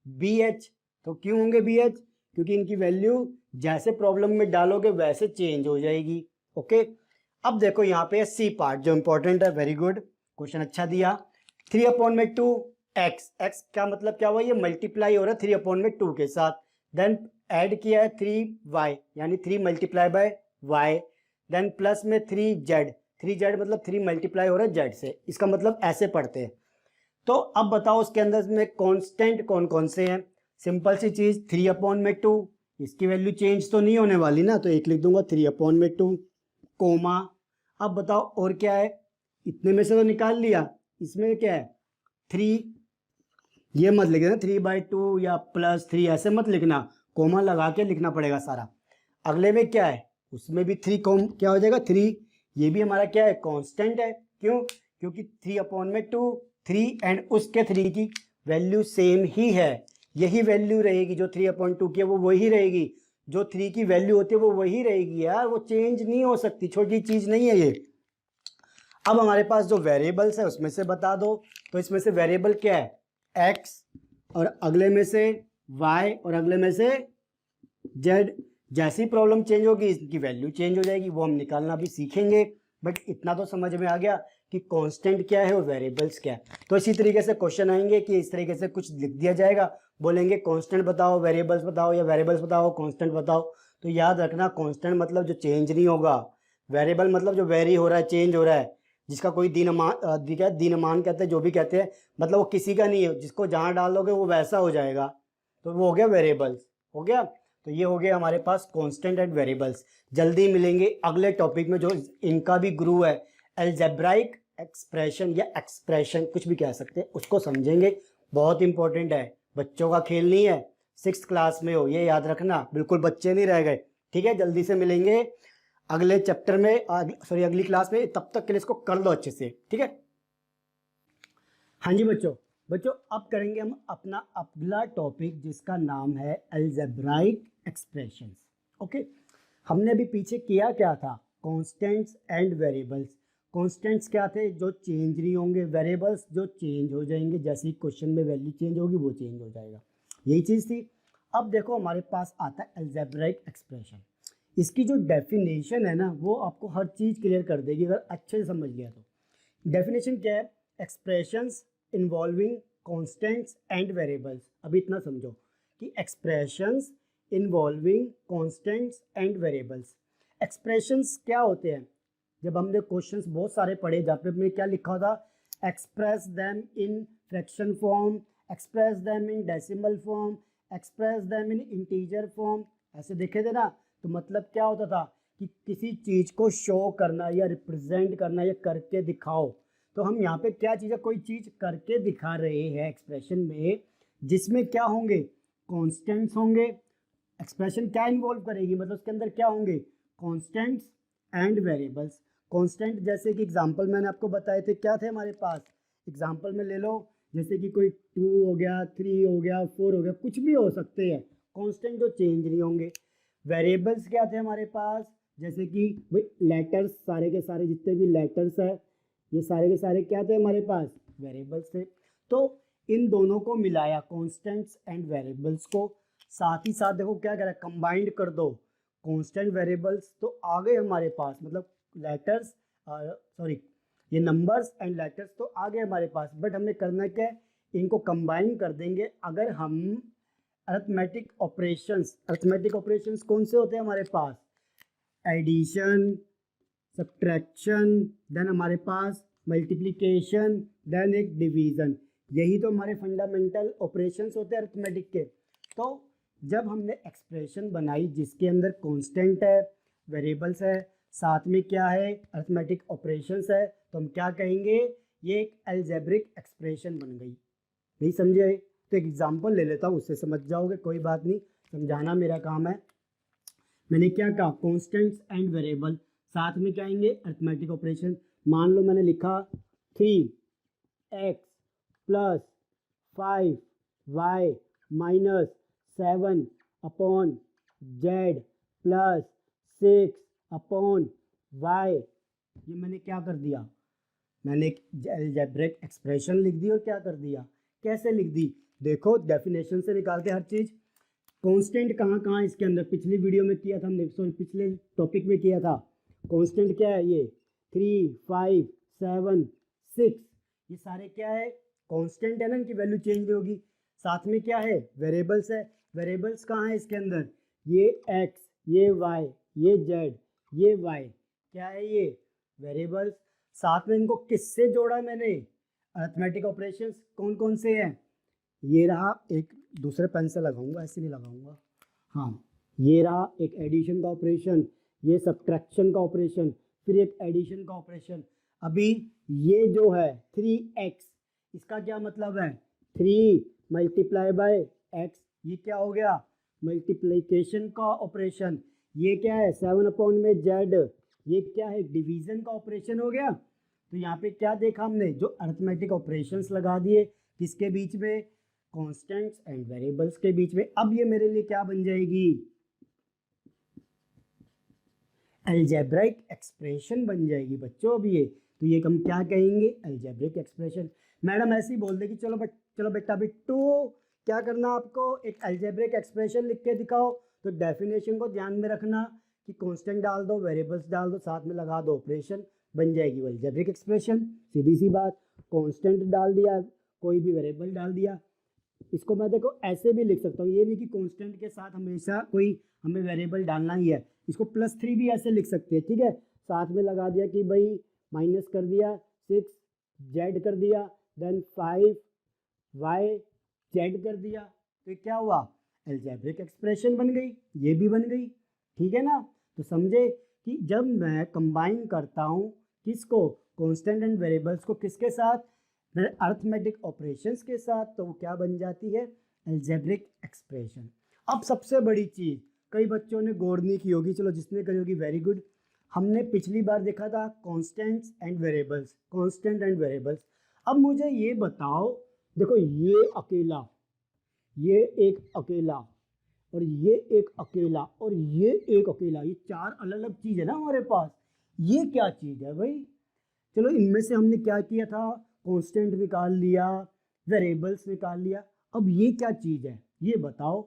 BH। तो क्यों होंगे BH, क्योंकि इनकी वैल्यू जैसे प्रॉब्लम में डालोगे वैसे चेंज हो जाएगी। ओके, अब देखो यहाँ पे C पार्ट जो इंपॉर्टेंट है। वेरी गुड, क्वेश्चन अच्छा दिया। 3/2 x, x का मतलब क्या हुआ, ये मल्टीप्लाई हो रहा है 3/2 के साथ। देन ऐड किया है 3y, यानी 3 multiply by y। Then plus में 3z, 3z मतलब 3 मल्टीप्लाई हो रहा है z से, इसका मतलब ऐसे पढ़ते हैं। तो अब बताओ उसके अंदर में कांस्टेंट कौन कौन से हैं। सिंपल सी चीज, 3/2, इसकी वैल्यू चेंज तो नहीं होने वाली ना, तो एक लिख दूंगा 3/2 कोमा। अब बताओ और क्या है, इतने में से तो निकाल लिया, इसमें क्या है 3, ये मत लिख देना 3/2 या +3, ऐसे मत लिखना, कोमा लगा के लिखना पड़ेगा सारा। अगले में क्या है, उसमें भी 3 क्या हो जाएगा 3, ये भी हमारा क्या है, कांस्टेंट है। क्यों, क्योंकि 3/2, 3 एंड उसके 3 की वैल्यू सेम ही है, यही वैल्यू रहेगी जो 3/2 की है, वो वही रहेगी, जो 3 की वैल्यू होती है वो वही रहेगी यार, वो चेंज नहीं हो सकती, छोटी चीज नहीं है ये। अब हमारे पास जो वेरिएबल्स है उसमें से बता दो। तो इसमें से वेरिएबल क्या है, x, और अगले में से y, और अगले में से z। जैसी प्रॉब्लम चेंज होगी इसकी वैल्यू चेंज हो जाएगी, वो हम निकालना भी सीखेंगे। बट इतना तो समझ में आ गया कि कांस्टेंट क्या है और वेरिएबल्स क्या है। तो इसी तरीके से क्वेश्चन आएंगे कि इस तरीके से कुछ लिख दिया जाएगा, बोलेंगे कांस्टेंट बताओ, वेरिएबल्स बताओ, या वेरिएबल्स बताओ कांस्टेंट बताओ। तो याद रखना, कांस्टेंट मतलब जो चेंज नहीं होगा, वेरिएबल मतलब जो वेरी हो रहा है, चेंज हो रहा है, जिसका कोई दिनमान कहते हैं, जो भी कहते हैं, मतलब वो किसी का नहीं है, जिसको जहाँ डालोगे वो वैसा हो जाएगा, तो वो हो गया वेरिएबल्स। हो गया, तो ये हो गया हमारे पास कांस्टेंट एंड वेरिएबल्स। जल्दी मिलेंगे अगले टॉपिक में, जो इनका भी गुरु है, अलजेब्राइक एक्सप्रेशन या एक्सप्रेशन, कुछ भी कह सकते हैं, उसको समझेंगे। बहुत इंपॉर्टेंट है, बच्चों का खेल नहीं है, 6th क्लास में हो, ये याद रखना, बिल्कुल बच्चे नहीं रह गए। ठीक है, जल्दी से मिलेंगे अगले चैप्टर में, सॉरी अगली क्लास में। तब तक के लिए इसको कर लो अच्छे से, ठीक है। हाँ जी बच्चों, अब करेंगे हम अपना अगला टॉपिक, जिसका नाम है अलजेब्राइक एक्सप्रेशंस। ओके, हमने अभी पीछे किया क्या था, कांस्टेंट्स एंड वेरिएबल्स। कांस्टेंट्स क्या थे, जो चेंज नहीं होंगे, वेरिएबल्स जो चेंज हो जाएंगे, जैसे ही क्वेश्चन में वैल्यू चेंज होगी वो चेंज हो जाएगा, यही चीज़ थी। अब देखो हमारे पास आता है अलजेब्राइक एक्सप्रेशन। इसकी जो डेफिनेशन है ना, वो आपको हर चीज़ क्लियर कर देगी अगर अच्छे से समझ लिया तो। डेफिनेशन क्या है, expressions involving constants and variables. अभी इतना समझो कि expressions involving constants and variables. Expressions क्या होते हैं, जब हमने क्वेश्चंस बहुत सारे पढ़े जहाँ पे मैं क्या लिखा था, express them in fraction form, express them in decimal form, express them in integer form, ऐसे देखे थे ना। तो मतलब क्या होता था कि किसी चीज़ को शो करना या रिप्रेजेंट करना या करके दिखाओ। तो हम यहाँ पे क्या चीज़ है, कोई चीज़ करके दिखा रहे हैं एक्सप्रेशन में, जिसमें क्या होंगे, कॉन्स्टेंट्स होंगे। एक्सप्रेशन क्या इन्वॉल्व करेगी, मतलब उसके अंदर क्या होंगे, कॉन्स्टेंट्स एंड वेरिएबल्स। कॉन्स्टेंट जैसे कि एग्जांपल मैंने आपको बताए थे, क्या थे हमारे पास, एग्जांपल में ले लो, जैसे कि कोई 2 हो गया, 3 हो गया, 4 हो गया, कुछ भी हो सकते हैं कॉन्स्टेंट जो चेंज नहीं होंगे। वेरिएबल्स क्या थे हमारे पास, जैसे कि भाई लेटर्स, सारे के सारे जितने भी लेटर्स है, ये सारे के सारे क्या थे हमारे पास, वेरिएबल्स थे। तो इन दोनों को मिलाया, कांस्टेंट्स एंड वेरिएबल्स को, साथ ही साथ देखो क्या करा, कंबाइंड कर दो कांस्टेंट वेरिएबल्स, तो आ गए हमारे पास, मतलब लेटर्स, सॉरी ये नंबर्स एंड लेटर्स तो आ गए हमारे पास। बट हमें करना क्या है, इनको कंबाइन कर देंगे। अगर हम अरिथमेटिक ऑपरेशंस कौन से होते हैं हमारे पास, एडिशन, सब्ट्रैक्शन, देन हमारे पास मल्टीप्लिकेशन, देन एक डिवीजन, यही तो हमारे फंडामेंटल ऑपरेशंस होते हैं अरिथमेटिक के। तो जब हमने एक्सप्रेशन बनाई जिसके अंदर कांस्टेंट है, वेरिएबल्स है, साथ में क्या है, अरिथमेटिक ऑपरेशंस है, तो हम क्या कहेंगे, ये एक अलजेब्रिक एक्सप्रेशन बन गई। नहीं समझे? तो एक एग्जांपल ले लेता हूँ, उससे समझ जाओगे, कोई बात नहीं, समझाना मेरा काम है। मैंने क्या कहा, कांस्टेंट्स एंड वेरिएबल, साथ में क्या आएंगे, अरिथमेटिक ऑपरेशन। मान लो मैंने लिखा 3x plus 5y minus 7 upon z plus 6 upon y, ये मैंने क्या कर दिया, मैंने एक अलजेब्रिक एक्सप्रेशन लिख दी। और क्या कर दिया, कैसे लिख दी, देखो डेफिनेशन से निकालते हर चीज़। कांस्टेंट कहाँ कहाँ इसके अंदर, पिछली वीडियो में किया था हमने, सॉरी पिछले टॉपिक में किया था। कांस्टेंट क्या है, ये 3, 5, 7, 6, ये सारे क्या है, कांस्टेंट है ना, इनकी वैल्यू चेंज नहीं होगी। साथ में क्या है, वेरिएबल्स है। वेरिएबल्स कहाँ है इसके अंदर, ये x, ये y, ये z, ये y, क्या है ये वेरिएबल्स। साथ में इनको किससे जोड़ा मैंने, अरिथमेटिक ऑपरेशंस कौन कौन से हैं, ये रहा, एक दूसरे पेन से लगाऊंगा, ऐसे नहीं लगाऊंगा, हाँ ये रहा एक एडिशन का ऑपरेशन, ये सब्ट्रैक्शन का ऑपरेशन, फिर एक एडिशन का ऑपरेशन। अभी ये जो है 3x, इसका क्या मतलब है, 3 मल्टीप्लाई बाय x, ये क्या हो गया, मल्टीप्लिकेशन का ऑपरेशन। ये क्या है 7 अपॉन में z, ये क्या है डिवीजन का ऑपरेशन हो गया। तो यहाँ पे क्या देखा हमने, जो अरिथमेटिक ऑपरेशंस लगा दिए किसके बीच में, कांस्टेंट्स एंड वेरिएबल्स के बीच में। अब ये मेरे लिए क्या बन जाएगी, अलजेब्रिक एक्सप्रेशन बन जाएगी बच्चों। अब ये तो ये हम क्या कहेंगे, अलजेब्रिक एक्सप्रेशन। मैडम ऐसे ही बोल देगी, चलो बेटा बिट्टू क्या करना आपको, एक अलजेब्रिक एक्सप्रेशन लिख के दिखाओ। तो डेफिनेशन को ध्यान में रखना कि कांस्टेंट डाल दो, वेरिएबल्स डाल दो, साथ में लगा दो ऑपरेशन, बन जाएगी वो अलजेब्रिक एक्सप्रेशन। सीधी सी बात, कांस्टेंट डाल दिया, कोई भी वेरिएबल डाल दिया। इसको मैं देखो ऐसे भी लिख सकता हूँ, ये नहीं कि कांस्टेंट के साथ हमेशा कोई हमें वेरिएबल डालना ही है। इसको +3 भी ऐसे लिख सकते हैं, ठीक है, साथ में लगा दिया कि भाई माइनस कर दिया 6 z कर दिया, देन 5 y z कर दिया, तो क्या हुआ, अलजेब्रिक एक्सप्रेशन बन गई, ये भी बन गई, ठीक है ना। तो समझे कि जब मैं कंबाइन करता हूँ किसको, कांस्टेंट एंड वेरिएबल्स को, किसके साथ, अरिथमेटिक ऑपरेशंस के साथ, तो वो क्या बन जाती है, अलजेब्रिक एक्सप्रेशन। अब सबसे बड़ी चीज़, कई बच्चों ने गौर नहीं की होगी, चलो जिसने करी होगी वेरी गुड। हमने पिछली बार देखा था constants and variables, constant and variables. अब मुझे ये बताओ, देखो ये अकेला, ये एक अकेला, और ये एक अकेला, और ये एक अकेला, ये 4 अलग अलग चीज़ है ना हमारे पास। ये क्या चीज़ है भाई, चलो इनमें से हमने क्या किया था, कांस्टेंट निकाल लिया, वेरिएबल्स निकाल लिया। अब ये क्या चीज़ है ये बताओ।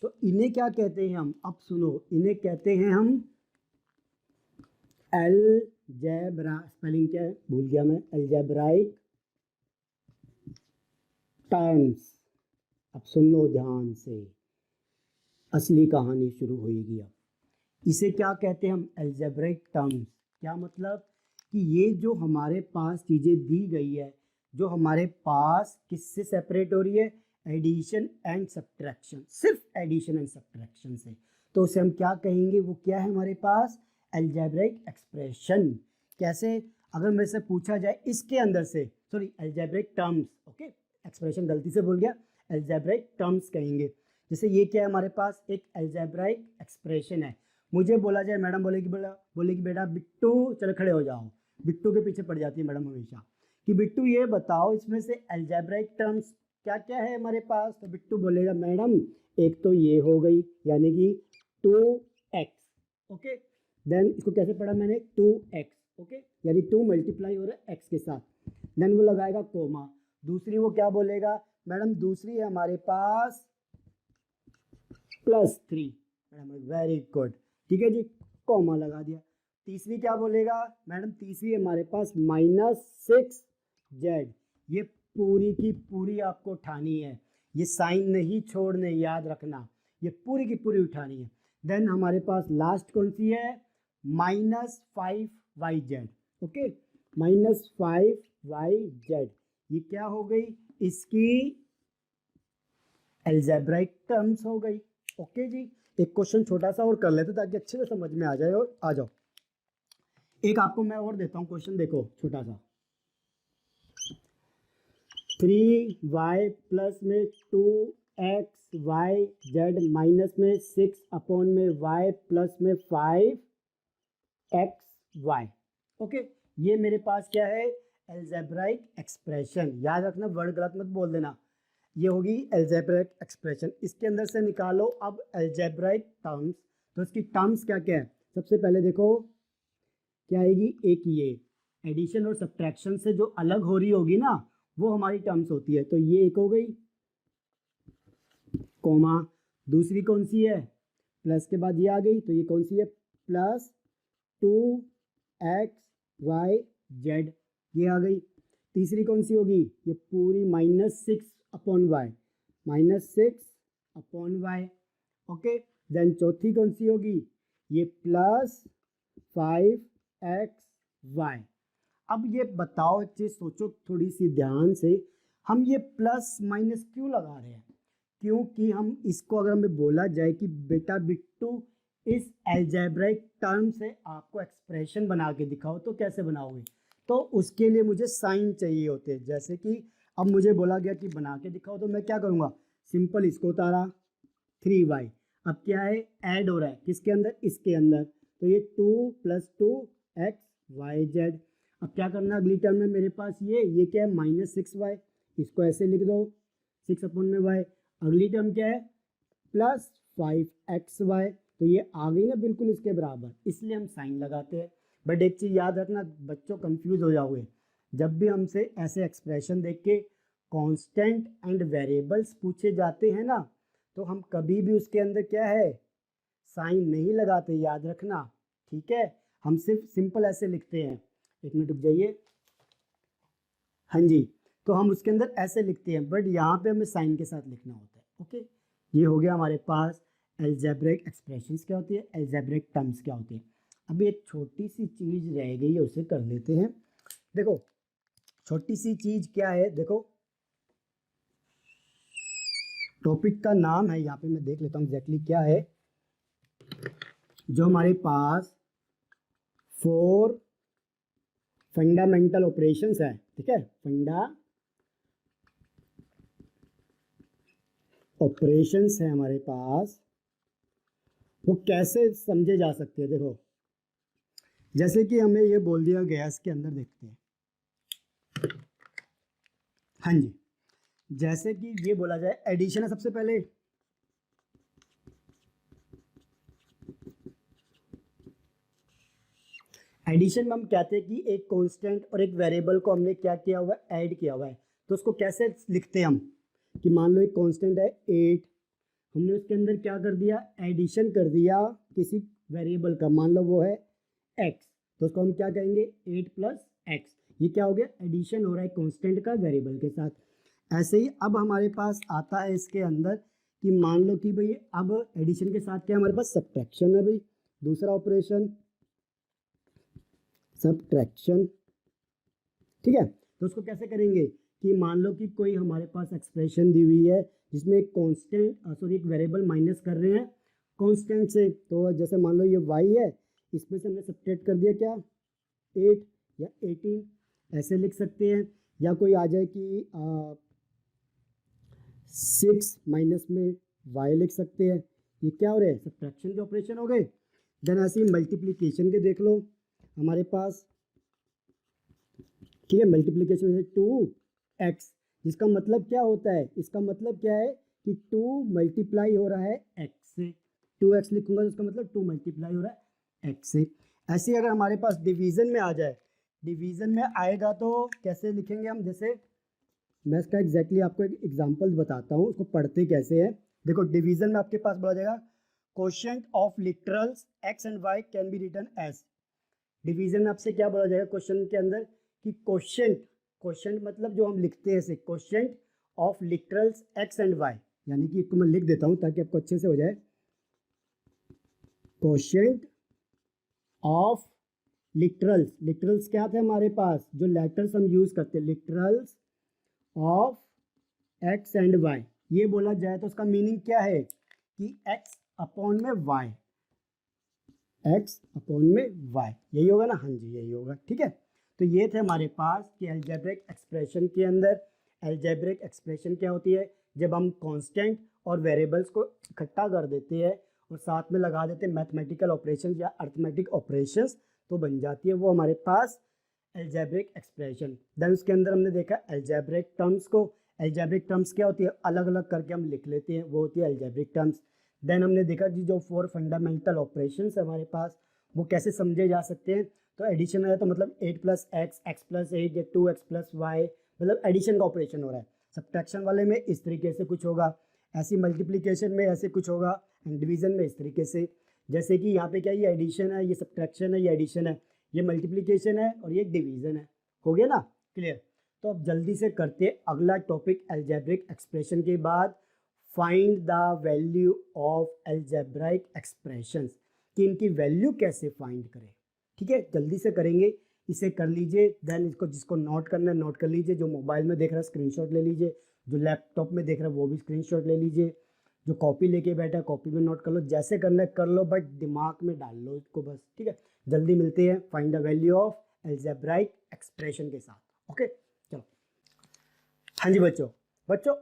तो इन्हें क्या कहते हैं हम, अब सुनो, इन्हें कहते हैं हम अलजेब्रा, स्पेलिंग क्या है भूल गया मैं, अलजेब्राइक टर्म्स। अब सुन लो ध्यान से, असली कहानी शुरू होगी। अब इसे क्या कहते हैं हम, अलजेब्रिक टर्म्स। क्या मतलब कि ये जो हमारे पास चीज़ें दी गई है, जो हमारे पास किससे सेपरेट हो रही है, एडिशन एंड सब्ट्रैक्शन, सिर्फ एडिशन एंड सब्ट्रैक्शन से, तो उसे हम क्या कहेंगे, वो क्या है हमारे पास, अलजेब्रिक एक्सप्रेशन। कैसे, अगर मेरे से पूछा जाए इसके अंदर से, sorry algebraic terms, okay expression गलती से बोल गया, अलजेब्रिक टर्म्स कहेंगे। जैसे ये क्या है हमारे पास, एक अलजेब्रिक एक्सप्रेशन है। मुझे बोला जाए, मैडम बोलेगी बेटा बिट्टू चलो खड़े हो जाओ, बिट्टू के पीछे पड़ जाती है मैडम हमेशा, कि बिट्टू ये बताओ इसमें से अलजेब्रिक टर्म्स क्या क्या है हमारे पास। तो बिट्टू बोलेगा मैडम एक तो ये हो गई, यानी कि 2x, ओके, देन इसको कैसे पढ़ा मैंने, 2x, ओके, यानी 2 मल्टीप्लाई हो रहा है x के साथ, देन वो लगाएगा कोमा। दूसरी वो क्या बोलेगा, मैडम दूसरी है हमारे पास +3, मैडम वेरी गुड, ठीक है जी, कॉमा लगा दिया। तीसरी क्या बोलेगा मैडम, तीसरी हमारे पास -6z, ये पूरी की पूरी आपको उठानी है, ये साइन नहीं छोड़ने, याद रखना, ये पूरी की पूरी उठानी है। देन हमारे पास लास्ट कौन सी है, -5yz, ओके, -5yz, ये क्या हो गई, इसकी अलजेब्राइक टर्म्स हो गई। ओके जी, एक क्वेश्चन छोटा सा और कर लेते ताकि अच्छे से समझ में आ जाए, और आ जाओ एक आपको मैं और देता हूँ क्वेश्चन, देखो छोटा सा, 3y प्लस में 2xyz माइनस में 6/y प्लस में 5xy, ओके, ये मेरे पास क्या है, अलजेब्राइक एक्सप्रेशन, याद रखना वर्ड गलत मत बोल देना, ये होगी अलजेब्राइक एक्सप्रेशन। इसके अंदर से निकालो अब अलजेब्राइक टर्म्स, तो इसकी टर्म्स क्या क्या है, सबसे पहले देखो क्या आएगी, एक ये एडिशन और सब्ट्रैक्शन से जो अलग हो रही होगी ना, वो हमारी टर्म्स होती है, तो ये एक हो गई, कोमा, दूसरी कौन सी है, प्लस के बाद ये आ गई, तो ये कौन सी है, +2xyz, ये आ गई। तीसरी कौन सी होगी, ये पूरी -6/y, -6/y, ओके, देन चौथी कौन सी होगी, ये +5xy। अब ये बताओ, एक चीज सोचो थोड़ी सी ध्यान से, हम ये प्लस माइनस क्यों लगा रहे हैं, क्योंकि हम इसको अगर हमें बोला जाए कि बेटा बिट्टू इस अलजेब्राइक टर्म से आपको एक्सप्रेशन बना के दिखाओ, तो कैसे बनाओगे, तो उसके लिए मुझे साइन चाहिए होते हैं। जैसे कि अब मुझे बोला गया कि बना के दिखाओ, तो मैं क्या करूँगा, सिंपल इसको उतारा, 3y, अब क्या है, ऐड हो रहा है किसके अंदर, इसके अंदर, तो ये 2 + 2xyz। अब क्या करना, अगली टर्म में मेरे पास ये क्या है, -6y, इसको ऐसे लिख दो, 6/y। अगली टर्म क्या है, +5xy, तो ये आ गई ना बिल्कुल इसके बराबर, इसलिए हम साइन लगाते हैं। बट एक चीज़ याद रखना बच्चों, कंफ्यूज हो जाओगे, जब भी हमसे ऐसे एक्सप्रेशन देख के कांस्टेंट एंड वेरिएबल्स पूछे जाते हैं ना, तो हम कभी भी उसके अंदर क्या है, साइन नहीं लगाते, याद रखना, ठीक है, हम सिर्फ सिंपल ऐसे लिखते हैं। एक मिनट रुक जाइए, हाँ जी, तो हम उसके अंदर ऐसे लिखते हैं, बट यहाँ पे हमें साइन के साथ लिखना होता है। ओके, ये हो गया हमारे पास अलजेब्रिक एक्सप्रेशंस क्या होती है, अलजेब्रिक टर्म्स क्या होती है। अभी एक छोटी सी चीज़ रह गई है, उसे कर लेते हैं। देखो छोटी सी चीज़ क्या है, देखो टॉपिक का नाम है, यहाँ पे मैं देख लेता हूँ एग्जैक्टली क्या है, जो हमारे पास 4 फंडामेंटल ऑपरेशंस है, ठीक है, फंडा ऑपरेशंस है हमारे पास, वो कैसे समझे जा सकते हैं। देखो जैसे कि हमें ये बोल दिया गया, इसके अंदर देखते हैं, हाँ जी, जैसे कि ये बोला जाए एडिशन है, सबसे पहले एडिशन में हम कहते हैं कि एक कांस्टेंट और एक वेरिएबल को हमने क्या किया हुआ है, ऐड किया हुआ है। तो उसको कैसे लिखते हैं हम, कि मान लो एक कांस्टेंट है 8, हमने उसके अंदर क्या कर दिया, एडिशन कर दिया किसी वेरिएबल का, मान लो वो है x, तो उसको हम क्या कहेंगे, 8 + x, ये क्या हो गया, एडिशन हो रहा है कांस्टेंट का वेरिएबल के साथ। ऐसे ही अब हमारे पास आता है इसके अंदर कि मान लो कि भाई अब एडिशन के साथ क्या हमारे पास सब्ट्रैक्शन है, भाई दूसरा ऑपरेशन सब्ट्रैक्शन, ठीक है। तो उसको कैसे करेंगे कि मान लो कि कोई हमारे पास एक्सप्रेशन दी हुई है जिसमें एक कांस्टेंट सॉरी एक वेरिएबल माइनस कर रहे हैं कांस्टेंट से, तो जैसे मान लो ये y है, इसमें से हमने सब्ट्रैक्ट कर दिया क्या, 8 या 18, ऐसे लिख सकते हैं। या कोई आ जाए कि 6 माइनस में y लिख सकते हैं, ये क्या हो रहा है, सब्ट्रैक्शन के ऑपरेशन हो गए। देन ऐसे ही मल्टीप्लिकेशन के देख लो हमारे पास, ठीक है, मल्टीप्लिकेशन है 2x, जिसका मतलब क्या होता है, इसका मतलब क्या है कि 2 मल्टीप्लाई हो रहा है x से, 2x लिखूंगा तो इसका मतलब 2 मल्टीप्लाई हो रहा है x से। ऐसे ही अगर हमारे पास डिवीज़न में आ जाए, डिवीज़न में आएगा तो कैसे लिखेंगे हम, जैसे मैं इसका एग्जैक्टली आपको एक एग्जांपल बताता हूँ उसको पढ़ते कैसे है। देखो डिवीज़न में आपके पास बोला जाएगा quotient of literals x and y can be written as. Division में आपसे क्या बोला जाएगा क्वेश्चन के अंदर कि क्वोशिएंट, क्वोशिएंट मतलब जो हम लिखते हैं ऐसे, quotient of literals x and y, यानी कि इसको मैं लिख देता हूँ ताकि आपको अच्छे से हो जाए। क्वोशिएंट ऑफ लिटरल्स, लिटरल्स क्या थे हमारे पास, जो लेटर्स हम यूज करते हैं, literals of x and y. ये बोला जाए तो उसका मीनिंग क्या है कि एक्स अपॉन में वाई, एक्स अपॉन में वाई, यही होगा ना, हाँ जी यही होगा, ठीक है। तो ये थे हमारे पास कि अलजेब्रिक एक्सप्रेशन के अंदर, अलजेब्रिक एक्सप्रेशन क्या होती है, जब हम कांस्टेंट और वेरिएबल्स को इकट्ठा कर देते हैं और साथ में लगा देते हैं मैथमेटिकल ऑपरेशंस या अर्थमेटिक ऑपरेशंस, तो बन जाती है वो हमारे पास अलजेब्रिक एक्सप्रेशन। देन उसके अंदर हमने देखा अलजेब्रिक टर्म्स को, अलजेब्रिक टर्म्स क्या होती है, अलग अलग करके हम लिख लेते हैं, वो होती है अलजेब्रिक टर्म्स। देन हमने देखा कि जो 4 फंडामेंटल ऑपरेशंस है हमारे पास वो कैसे समझे जा सकते हैं। तो एडिशन है तो मतलब 8 + x, x + 8 या 2x + y, मतलब एडिशन का ऑपरेशन हो रहा है। सब्ट्रैक्शन वाले में इस तरीके से कुछ होगा, ऐसी मल्टीप्लिकेशन में ऐसे कुछ होगा, एंड डिवीजन में इस तरीके से। जैसे कि यहाँ पे क्या, ये एडिशन है, ये सब्ट्रैक्शन है, ये एडिशन है, ये मल्टीप्लिकेशन है और ये डिवीजन है। हो गया ना क्लियर। तो अब जल्दी से करते अगला टॉपिक अलजेब्रिक एक्सप्रेशन के बाद find the value of algebraic expressions, कि इनकी वैल्यू कैसे फाइंड करें। ठीक है, जल्दी से करेंगे, इसे कर लीजिए। देन इसको जिसको नोट करना है नोट कर लीजिए, जो मोबाइल में देख रहा है स्क्रीनशॉट ले लीजिए, जो लैपटॉप में देख रहा है वो भी स्क्रीनशॉट ले लीजिए, जो कॉपी लेके बैठा है कॉपी में नोट कर लो, जैसे करना है कर लो, बट दिमाग में डाल लो इसको बस। ठीक है, जल्दी मिलते हैं find the value of algebraic expression के साथ। ओके चलो, हाँ जी बच्चों,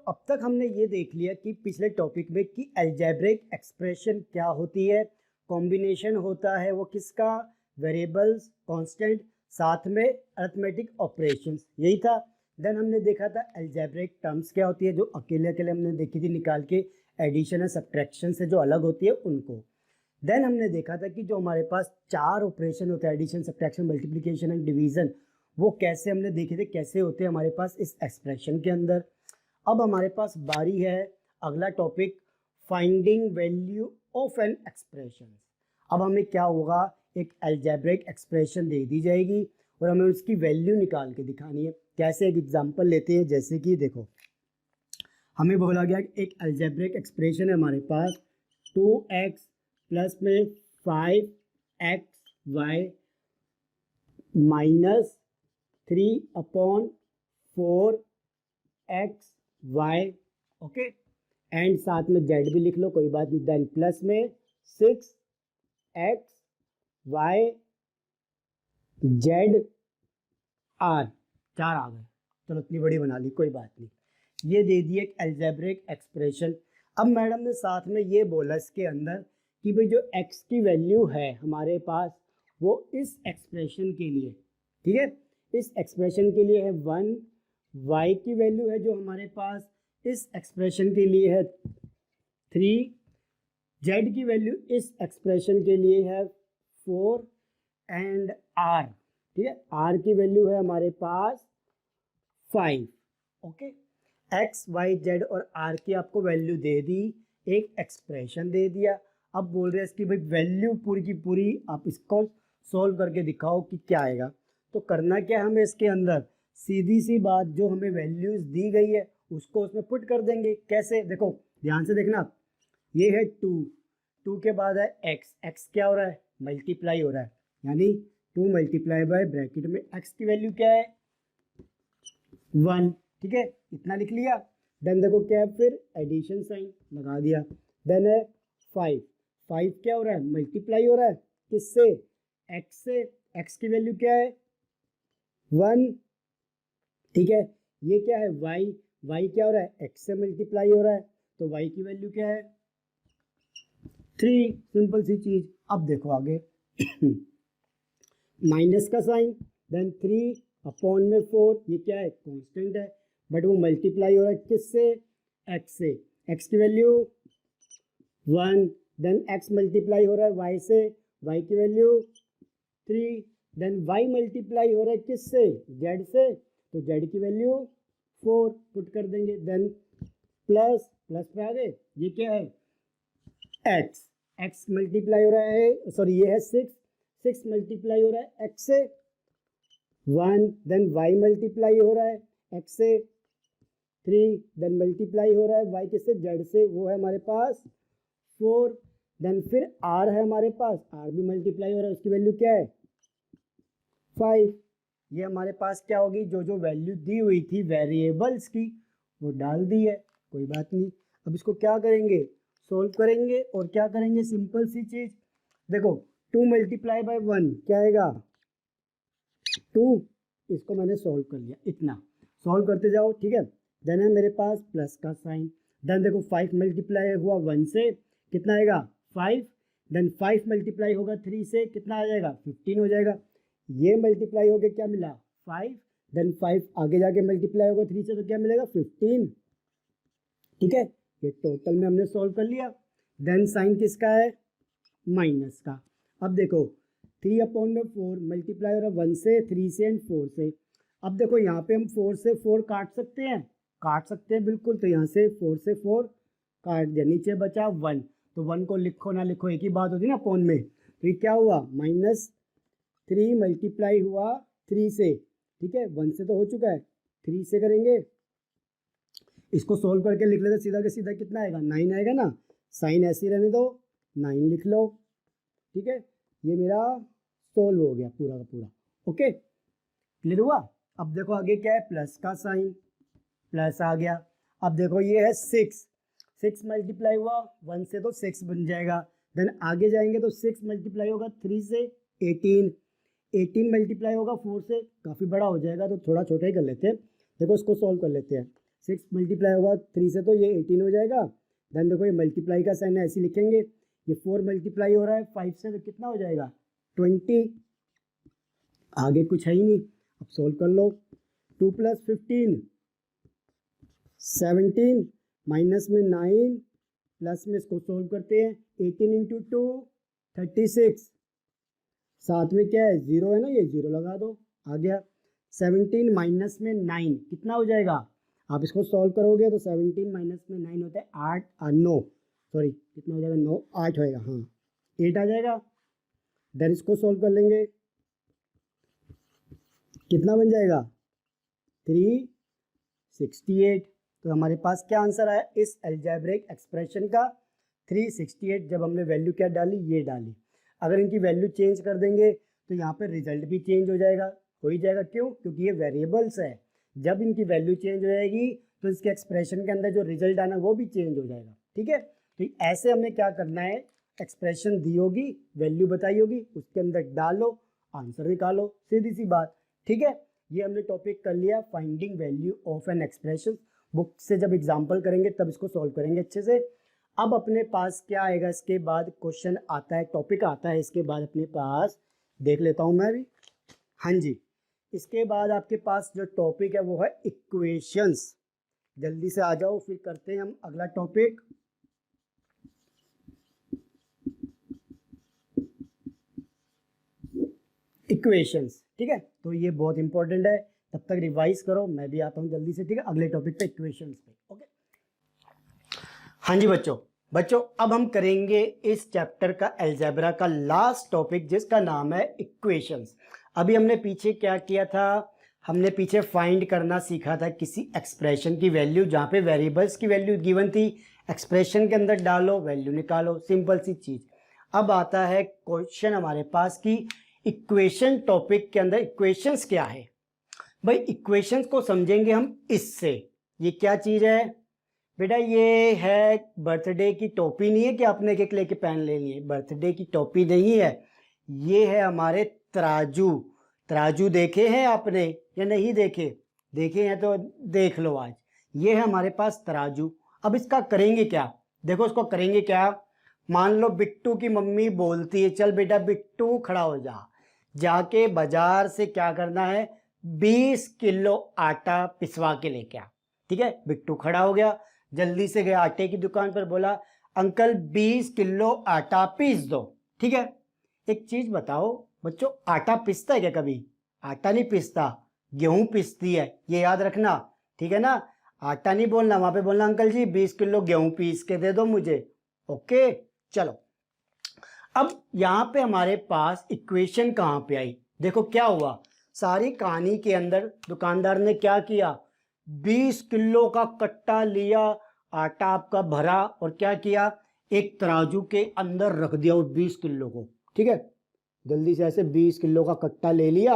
अब तक हमने ये देख लिया कि पिछले टॉपिक में कि अलजेब्रिक एक्सप्रेशन क्या होती है, कॉम्बिनेशन होता है वो किसका, वेरिएबल्स, कांस्टेंट, साथ में अरिथमेटिक ऑपरेशंस, यही था। देन हमने देखा था अलजेब्रिक टर्म्स क्या होती है, जो अकेले अकेले हमने देखी थी निकाल के, एडिशन और सब्ट्रैक्शन से जो अलग होती है उनको। देन हमने देखा था कि जो हमारे पास 4 ऑपरेशन होते हैं, addition, subtraction, multiplication and division, वो कैसे हमने देखे थे कैसे होते हैं हमारे पास इस एक्सप्रेशन के अंदर। अब हमारे पास बारी है अगला topic, finding value of an expression. अब हमें क्या होगा, एक अलजेब्रिक एक्सप्रेशन दे दी जाएगी और हमें उसकी वैल्यू निकाल के दिखानी है। कैसे, एक एग्जांपल लेते हैं, जैसे कि देखो हमें बोला गया कि एक अलजेब्रिक एक्सप्रेशन है हमारे पास 2x प्लस में 5xy minus 3/4xy, okay, and साथ में z भी लिख लो कोई बात नहीं। देन प्लस में 6xy z r, 4 आ गए, चलो इतनी बड़ी बना ली कोई बात नहीं। ये दे दी एक अलजेब्रिक एक्सप्रेशन। अब मैडम ने साथ में ये बोला इसके अंदर कि भाई जो x की वैल्यू है हमारे पास वो इस एक्सप्रेशन के लिए, ठीक है, इस एक्सप्रेशन के लिए है 1, y की वैल्यू है जो हमारे पास इस एक्सप्रेशन के लिए है 3, z की वैल्यू इस एक्सप्रेशन के लिए है 4 एंड r, ठीक है, r की वैल्यू है हमारे पास 5। ओके, x, y, z और r की आपको वैल्यू दे दी, एक एक्सप्रेशन दे दिया। अब बोल रहे हैं इसकी भाई वैल्यू पूरी की पूरी आप इसको सॉल्व करके दिखाओ कि क्या आएगा। तो करना क्या है हमें इसके अंदर, सीधी सी बात, जो हमें वैल्यूज दी गई है उसको उसमें पुट कर देंगे। कैसे, देखो ध्यान से देखना, ये है 2 के बाद है x क्या हो रहा है, मल्टीप्लाई हो रहा है, यानी 2 × ब्रैकेट में x की वैल्यू क्या है 1, ठीक है, इतना लिख लिया। देन देखो क्या है, फिर एडिशन साइन लगा दिया। देन है 5 क्या हो रहा है, मल्टीप्लाई हो रहा है किससे, x से, x की वैल्यू क्या है 1, ठीक है, ये क्या है y क्या हो रहा है, x से मल्टीप्लाई हो रहा है, तो y की वैल्यू क्या है 3, सिंपल सी चीज। अब देखो आगे माइनस का साइन, देन 3/4, ये क्या है कांस्टेंट है, बट वो मल्टीप्लाई हो रहा है किससे, x से, x की वैल्यू 1, देन x मल्टीप्लाई हो रहा है y से, y की वैल्यू 3, देन y मल्टीप्लाई हो रहा है किससे, z से, तो z की वैल्यू 4 पुट कर देंगे, देन प्लस प्लस पे आ गए, ये क्या है x मल्टीप्लाई हो रहा है, सॉरी ये है 6 मल्टीप्लाई हो रहा है x से 1, देन y मल्टीप्लाई हो रहा है x से 3, देन मल्टीप्लाई हो रहा है y किससे, z से, वो है हमारे पास 4, देन फिर r है हमारे पास, r भी मल्टीप्लाई हो रहा है, उसकी वैल्यू क्या है 5। ये हमारे पास क्या होगी, जो जो वैल्यू दी हुई थी वेरिएबल्स की वो डाल दी है, कोई बात नहीं। अब इसको क्या करेंगे, सोल्व करेंगे, और क्या करेंगे, सिंपल सी चीज, देखो 2 मल्टीप्लाई बाय 1 क्या आएगा 2, इसको मैंने सोल्व कर लिया, इतना सॉल्व करते जाओ, ठीक है। देन है मेरे पास प्लस का साइन, देन देखो 5 मल्टीप्लाई हुआ 1 से, कितना आएगा 5, देन 5 मल्टीप्लाई होगा 3 से, कितना आ जाएगा 15 हो जाएगा, ये मल्टीप्लाई हो गया क्या मिला 5, देन 5 आगे जाके मल्टीप्लाई होगा 3 से, तो क्या मिलेगा 15, ठीक है। ये टोटल में हमने सॉल्व कर लिया। देन साइन किसका है, माइनस का। अब देखो 3/4 मल्टीप्लाई हो रहा है 1 से, 3 से एंड 4 से। अब देखो यहाँ पे हम 4 से 4 काट सकते हैं बिल्कुल, तो यहाँ से 4 से 4 काट दिया, नीचे बचा 1, तो 1 को लिखो ना लिखो एक ही बात होती है ना अपॉन में, तो ये क्या हुआ -3 मल्टीप्लाई हुआ 3 से, ठीक है, 1 से तो हो चुका है, 3 से करेंगे, इसको सोल्व करके लिख लेते सीधा के सीधा, कितना आएगा 9 आएगा ना, साइन ऐसे ही रहने दो, 9 लिख लो, ठीक है। ये मेरा सोल्व हो गया पूरा का पूरा, ओके, क्लियर हुआ। अब देखो आगे क्या है, प्लस का साइन, प्लस आ गया। अब देखो ये है 6 मल्टीप्लाई हुआ 1 से, तो 6 बन जाएगा, देन आगे जाएंगे तो 6 मल्टीप्लाई होगा 3 से 18 मल्टीप्लाई होगा 4 से, काफ़ी बड़ा हो जाएगा तो थोड़ा छोटा ही कर लेते हैं। देखो इसको सॉल्व कर लेते हैं, 6 मल्टीप्लाई होगा 3 से, तो ये 18 हो जाएगा, देन देखो ये मल्टीप्लाई का साइन है ऐसे लिखेंगे, ये 4 मल्टीप्लाई हो रहा है 5 से, तो कितना हो जाएगा 20, आगे कुछ है ही नहीं। अब सोल्व कर लो, 2 + 15 17, माइनस में 9, प्लस में इसको सोल्व करते हैं, 18 × 2 36, साथ में क्या है 0 है ना, ये 0 लगा दो, आ गया 17 माइनस में 9 कितना हो जाएगा, आप इसको सॉल्व करोगे तो 17 माइनस में 9 होता है 9 सॉरी कितना हो जाएगा 9 8 होएगा, हाँ 8 आ जाएगा। देन इसको सॉल्व कर लेंगे, कितना बन जाएगा 368, तो हमारे पास क्या आंसर आया इस अलजेब्रिक एक्सप्रेशन का 368। जब हमने वैल्यू क्या डाली, ये डाली, अगर इनकी वैल्यू चेंज कर देंगे तो यहाँ पे रिजल्ट भी चेंज हो जाएगा, क्यों, क्योंकि ये वेरिएबल्स है, जब इनकी वैल्यू चेंज हो जाएगी तो इसके एक्सप्रेशन के अंदर जो रिजल्ट आना वो भी चेंज हो जाएगा, ठीक है। तो ऐसे हमें क्या करना है, एक्सप्रेशन दी होगी, वैल्यू बताई होगी, उसके अंदर डालो, आंसर निकालो, सीधी सी बात, ठीक है। ये हमने टॉपिक कर लिया finding value of an expression. Book से जब एग्जाम्पल करेंगे तब इसको सॉल्व करेंगे अच्छे से। अब अपने पास क्या आएगा, इसके बाद क्वेश्चन आता है, टॉपिक आता है, इसके बाद अपने पास देख लेता हूँ मैं भी, हाँ जी, इसके बाद आपके पास जो टॉपिक है वो है इक्वेशंस। जल्दी से आ जाओ, फिर करते हैं हम अगला टॉपिक। इक्वेशंस, ठीक है, तो ये बहुत इंपॉर्टेंट है, तब तक रिवाइज करो, मैं भी आता हूँ जल्दी से, ठीक है, अगले टॉपिक पे इक्वेशंस पे, ओके। हाँ जी बच्चों अब हम करेंगे इस चैप्टर का अलजेब्रा का लास्ट टॉपिक, जिसका नाम है इक्वेशंस। अभी हमने पीछे क्या किया था, हमने पीछे फाइंड करना सीखा था किसी एक्सप्रेशन की वैल्यू, जहाँ पे वेरिएबल्स की वैल्यू गिवन थी, एक्सप्रेशन के अंदर डालो, वैल्यू निकालो, सिंपल सी चीज़। अब आता है क्वेश्चन हमारे पास की इक्वेशन टॉपिक के अंदर इक्वेशंस क्या है। भाई इक्वेशंस को समझेंगे हम इससे, ये क्या चीज़ है बेटा, ये है बर्थडे की टोपी, नहीं है कि आपने एक लेके पेन ले लिए, बर्थडे की टोपी नहीं है, ये है हमारे तराजू। तराजू देखे हैं आपने या नहीं देखे, देखे हैं तो देख लो आज, ये है हमारे पास तराजू। अब इसका करेंगे क्या, देखो इसको करेंगे क्या, मान लो बिट्टू की मम्मी बोलती है चल बेटा बिट्टू खड़ा हो जा, जाके बाजार से क्या करना है 20 किलो आटा पिसवा के लेके आ, ठीक है। बिट्टू खड़ा हो गया, जल्दी से गया आटे की दुकान पर, बोला अंकल 20 किलो आटा पीस दो, ठीक है। एक चीज बताओ बच्चों आटा पिसता है क्या कभी? आटा नहीं पिसता, गेहूं पिसती है, ये याद रखना, ठीक है ना। आटा नहीं बोलना, वहां पे बोलना अंकल जी 20 किलो गेहूं पीस के दे दो मुझे। ओके चलो, अब यहां पे हमारे पास इक्वेशन कहां पे आई? देखो क्या हुआ, सारी कहानी के अंदर दुकानदार ने क्या किया, 20 किलो का कट्टा लिया, आटा आपका भरा और क्या किया, एक तराजू के अंदर रख दिया उस 20 किलो को। ठीक है, जल्दी से ऐसे 20 किलो का कट्टा ले लिया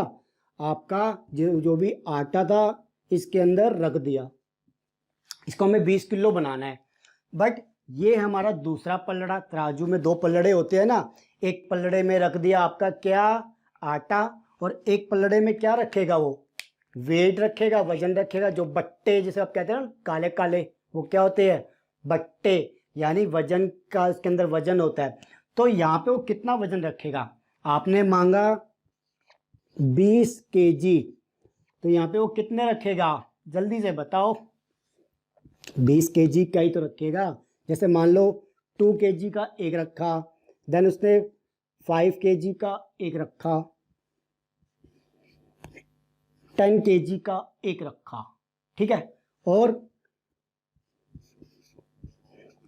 आपका, जो भी आटा था इसके अंदर रख दिया। इसको हमें 20 किलो बनाना है। बट ये हमारा दूसरा पलड़ा, तराजू में 2 पलड़े होते हैं ना, एक पलड़े में रख दिया आपका क्या, आटा, और एक पलड़े में क्या रखेगा, वो वेट रखेगा, वजन रखेगा। जो बट्टे जिसे आप कहते हैं ना काले काले, वो क्या होते हैं, बट्टे, यानी वजन का इसके अंदर वजन होता है। तो यहाँ पे वो कितना वजन रखेगा, आपने मांगा 20 केजी, तो यहाँ पे वो कितने रखेगा, जल्दी से बताओ। 20 केजी का ही तो रखेगा। जैसे मान लो 2 केजी का एक रखा, देन उसने 5 केजी का एक रखा, 10 केजी का एक रखा, ठीक है, और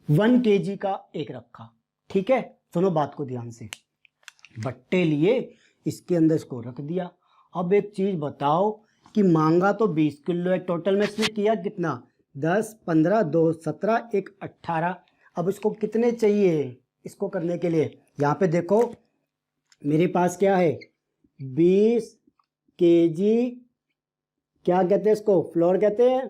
1 केजी का एक रखा। ठीक है, सुनो बात को ध्यान से, बट्टे लिए, इसके अंदर इसको रख दिया। अब एक चीज बताओ कि मांगा तो 20 किलो है, टोटल में इसने किया कितना, 10, 15, 2, 17, 1, 18। अब इसको कितने चाहिए इसको करने के लिए, यहाँ पे देखो मेरे पास क्या है, 20 केजी, क्या कहते हैं इसको, फ्लोर कहते हैं,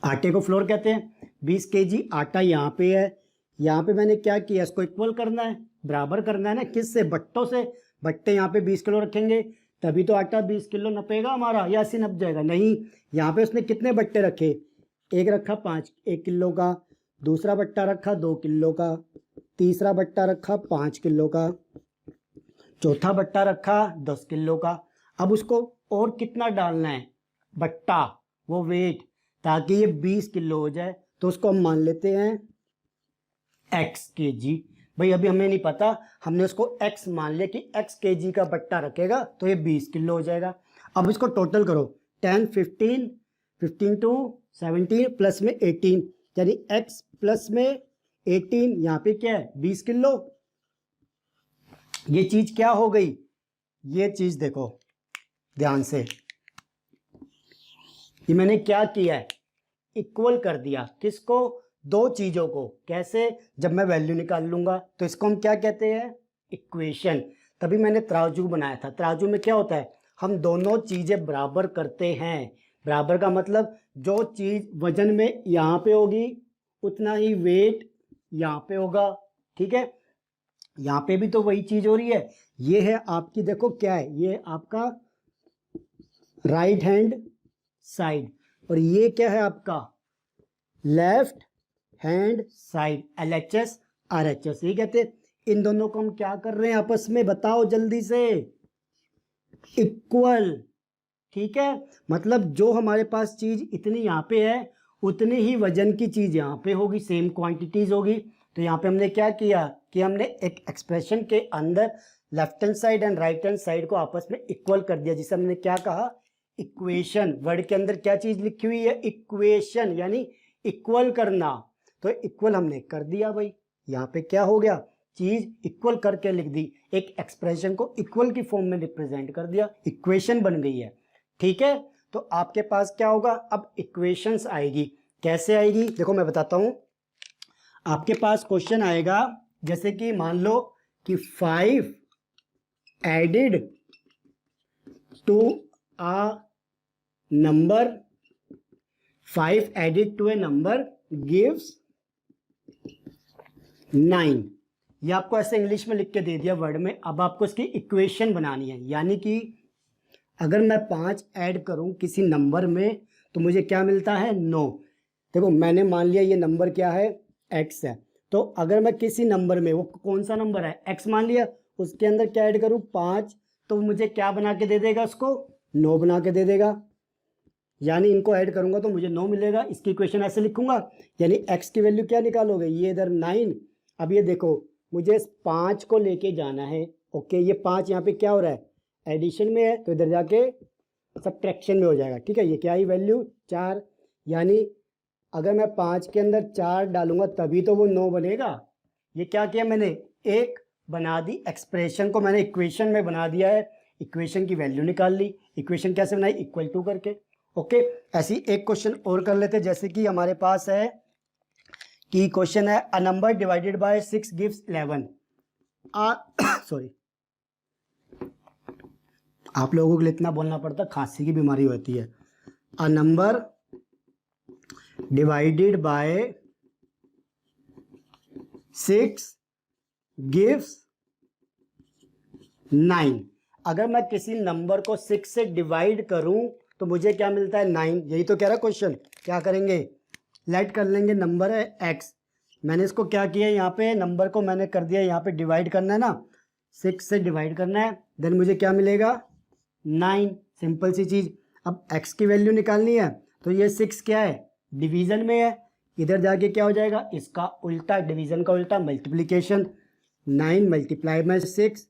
आटे को फ्लोर कहते हैं। 20 केजी आटा यहाँ पे है, यहाँ पे मैंने क्या किया, इसको इक्वल करना है, बराबर करना है ना, किससे, बट्टों से। बट्टे यहाँ पे 20 किलो रखेंगे तभी तो आटा 20 किलो नपेगा हमारा, या ऐसे नप जाएगा, नहीं। यहाँ पे उसने कितने बट्टे रखे, एक रखा 1 किलो का, दूसरा बट्टा रखा 2 किलो का, तीसरा बट्टा रखा 5 किलो का, चौथा बट्टा रखा 10 किलो का। अब उसको और कितना डालना है बट्टा, वो वेट, ताकि ये 20 किलो हो जाए। तो उसको हम मान लेते हैं x केजी। भाई अभी हमें नहीं पता, हमने उसको x मान लिया कि x केजी का बट्टा रखेगा तो ये 20 किलो हो जाएगा। अब इसको टोटल करो, 10, 15, 15 to 17 प्लस में 18, यानी x प्लस में 18, यहाँ पे क्या है 20 किलो। ये चीज क्या हो गई, ये चीज देखो ध्यान से, ये मैंने क्या किया है, इक्वल कर दिया, किसको, 2 चीजों को। कैसे, जब मैं वैल्यू निकाल लूंगा तो इसको हम क्या कहते हैं, इक्वेशन। तभी मैंने तराजू बनाया था। तराजू में क्या होता है, हम दोनों चीजें बराबर करते हैं। बराबर का मतलब जो चीज वजन में यहाँ पे होगी उतना ही वेट यहाँ पे होगा। ठीक है, यहाँ पे भी तो वही चीज हो रही है। ये है आपकी, देखो क्या है, ये आपका राइट हैंड साइड, और ये क्या है आपका left hand side, LHS RHS, ये कहते हैं। इन दोनों को हम क्या कर रहे हैं आपस में, बताओ जल्दी से, इक्वल। ठीक है, मतलब जो हमारे पास चीज इतनी यहाँ पे है उतनी ही वजन की चीज यहाँ पे होगी, सेम क्वांटिटीज होगी। तो यहाँ पे हमने क्या किया कि हमने एक एक्सप्रेशन के अंदर left hand side and right hand side को आपस में इक्वल कर दिया, जिसे हमने क्या कहा, इक्वेशन। वर्ड के अंदर क्या चीज लिखी हुई है, इक्वेशन, यानी इक्वल करना। तो इक्वल हमने कर दिया भाई, यहाँ पे क्या हो गया, चीज इक्वल करके लिख दी, एक एक्सप्रेशन को इक्वल की फॉर्म में रिप्रेजेंट कर दिया, इक्वेशन बन गई है। ठीक है, तो आपके पास क्या होगा, अब इक्वेशंस आएगी। कैसे आएगी, देखो मैं बताता हूं। आपके पास क्वेश्चन आएगा, जैसे कि मान लो कि 5 added to a number, 5 added to a number gives 9। ये आपको ऐसे इंग्लिश में लिख के दे दिया वर्ड में। अब आपको इसकी इक्वेशन बनानी है, यानी कि अगर मैं 5 ऐड करूं किसी नंबर में तो मुझे क्या मिलता है, 9। देखो मैंने मान लिया ये नंबर क्या है, x है। तो अगर मैं किसी नंबर में, वो कौन सा नंबर है, x मान लिया, उसके अंदर क्या ऐड करूं, 5, तो मुझे क्या बना के दे देगा, उसको 9 बना के दे देगा। यानी इनको ऐड करूंगा तो मुझे 9 मिलेगा। इसकी इक्वेशन ऐसे लिखूंगा, यानी x की वैल्यू क्या निकालोगे, ये इधर 9। अब ये देखो, मुझे इस 5 को लेके जाना है ओके, ये 5 यहाँ पे क्या हो रहा है, एडिशन में है, तो इधर जाके सब्ट्रैक्शन में हो जाएगा। ठीक है, ये क्या ही वैल्यू 4, यानी अगर मैं 5 के अंदर 4 डालूंगा तभी तो वो 9 बनेगा। ये क्या किया मैंने, एक बना दी, एक्सप्रेशन को मैंने इक्वेशन में बना दिया है, इक्वेशन की वैल्यू निकाल ली। इक्वेशन कैसे बनाई, इक्वल टू करके। ओके, ऐसी एक क्वेश्चन और कर लेते, जैसे कि हमारे पास है कि क्वेश्चन है a number divided by 6 gives 11। Sorry, आप लोगों के लिए इतना बोलना पड़ता, खांसी की बीमारी होती है। A number divided by 6 gives 9। अगर मैं किसी नंबर को 6 से डिवाइड करूं तो मुझे क्या मिलता है, 9। यही तो कह रहा है क्वेश्चन। क्या करेंगे, लेट कर लेंगे, नंबर है x, मैंने इसको क्या किया, यहाँ पे नंबर को मैंने कर दिया, यहाँ पे डिवाइड करना है ना, 6 से डिवाइड करना है, देन मुझे क्या मिलेगा, 9। सिंपल सी चीज़। अब x की वैल्यू निकालनी है, तो ये 6 क्या है, डिवीजन में है, इधर जाके क्या हो जाएगा, इसका उल्टा, डिवीजन का उल्टा, मल्टीप्लीकेशन। 9 मल्टीप्लाई बाय 6,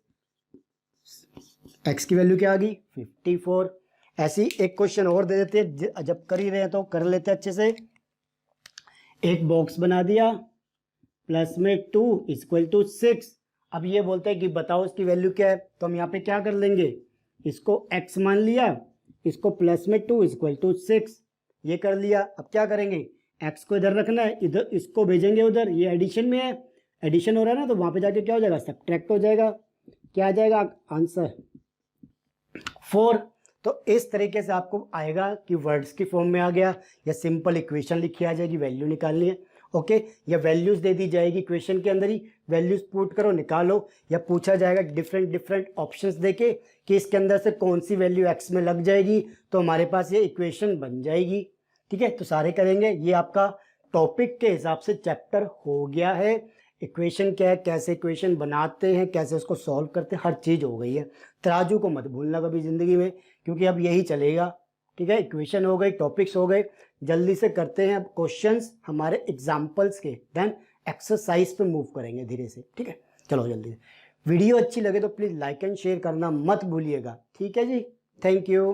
x की वैल्यू क्या आ गई, 54। ऐसी एक क्वेश्चन और दे देते हैं, जब कर ही रहे हैं तो कर लेते हैं अच्छे से। एक बॉक्स बना दिया, प्लस में 2 इक्वल टू 6। अब ये बोलते हैं कि बताओ इसकी वैल्यू क्या है, तो हम यहाँ पे क्या कर लेंगे, इसको x मान लिया, इसको प्लस में 2 इक्वल टू 6, ये कर लिया। अब क्या करेंगे, x को इधर रखना है, इधर इसको भेजेंगे उधर, ये एडिशन में है, एडिशन हो रहा है ना, तो वहाँ पे जाके क्या हो जाएगा, सब्ट्रैक्ट हो जाएगा। क्या आ जाएगा आंसर, 4। तो इस तरीके से आपको आएगा कि वर्ड्स की फॉर्म में आ गया, या सिंपल इक्वेशन लिखी आ जाएगी, वैल्यू निकालनी है। ओके, या वैल्यूज दे दी जाएगी इक्वेशन के अंदर ही, वैल्यूज पुट करो निकालो, या पूछा जाएगा डिफरेंट ऑप्शंस देके कि इसके अंदर से कौन सी वैल्यू एक्स में लग जाएगी, तो हमारे पास ये इक्वेशन बन जाएगी। ठीक है, तो सारे करेंगे। ये आपका टॉपिक के हिसाब से चैप्टर हो गया है। इक्वेशन क्या है, कैसे इक्वेशन बनाते हैं, कैसे उसको सॉल्व करते हैं, हर चीज़ हो गई है। तराजू को मत भूलना कभी ज़िंदगी में, क्योंकि अब यही चलेगा। ठीक है, इक्वेशन हो गई, टॉपिक्स हो गए, जल्दी से करते हैं अब क्वेश्चंस हमारे एग्जाम्पल्स के, देन एक्सरसाइज पे मूव करेंगे धीरे से। ठीक है, चलो जल्दी से। वीडियो अच्छी लगे तो प्लीज़ लाइक एंड शेयर करना मत भूलिएगा। ठीक है जी, थैंक यू।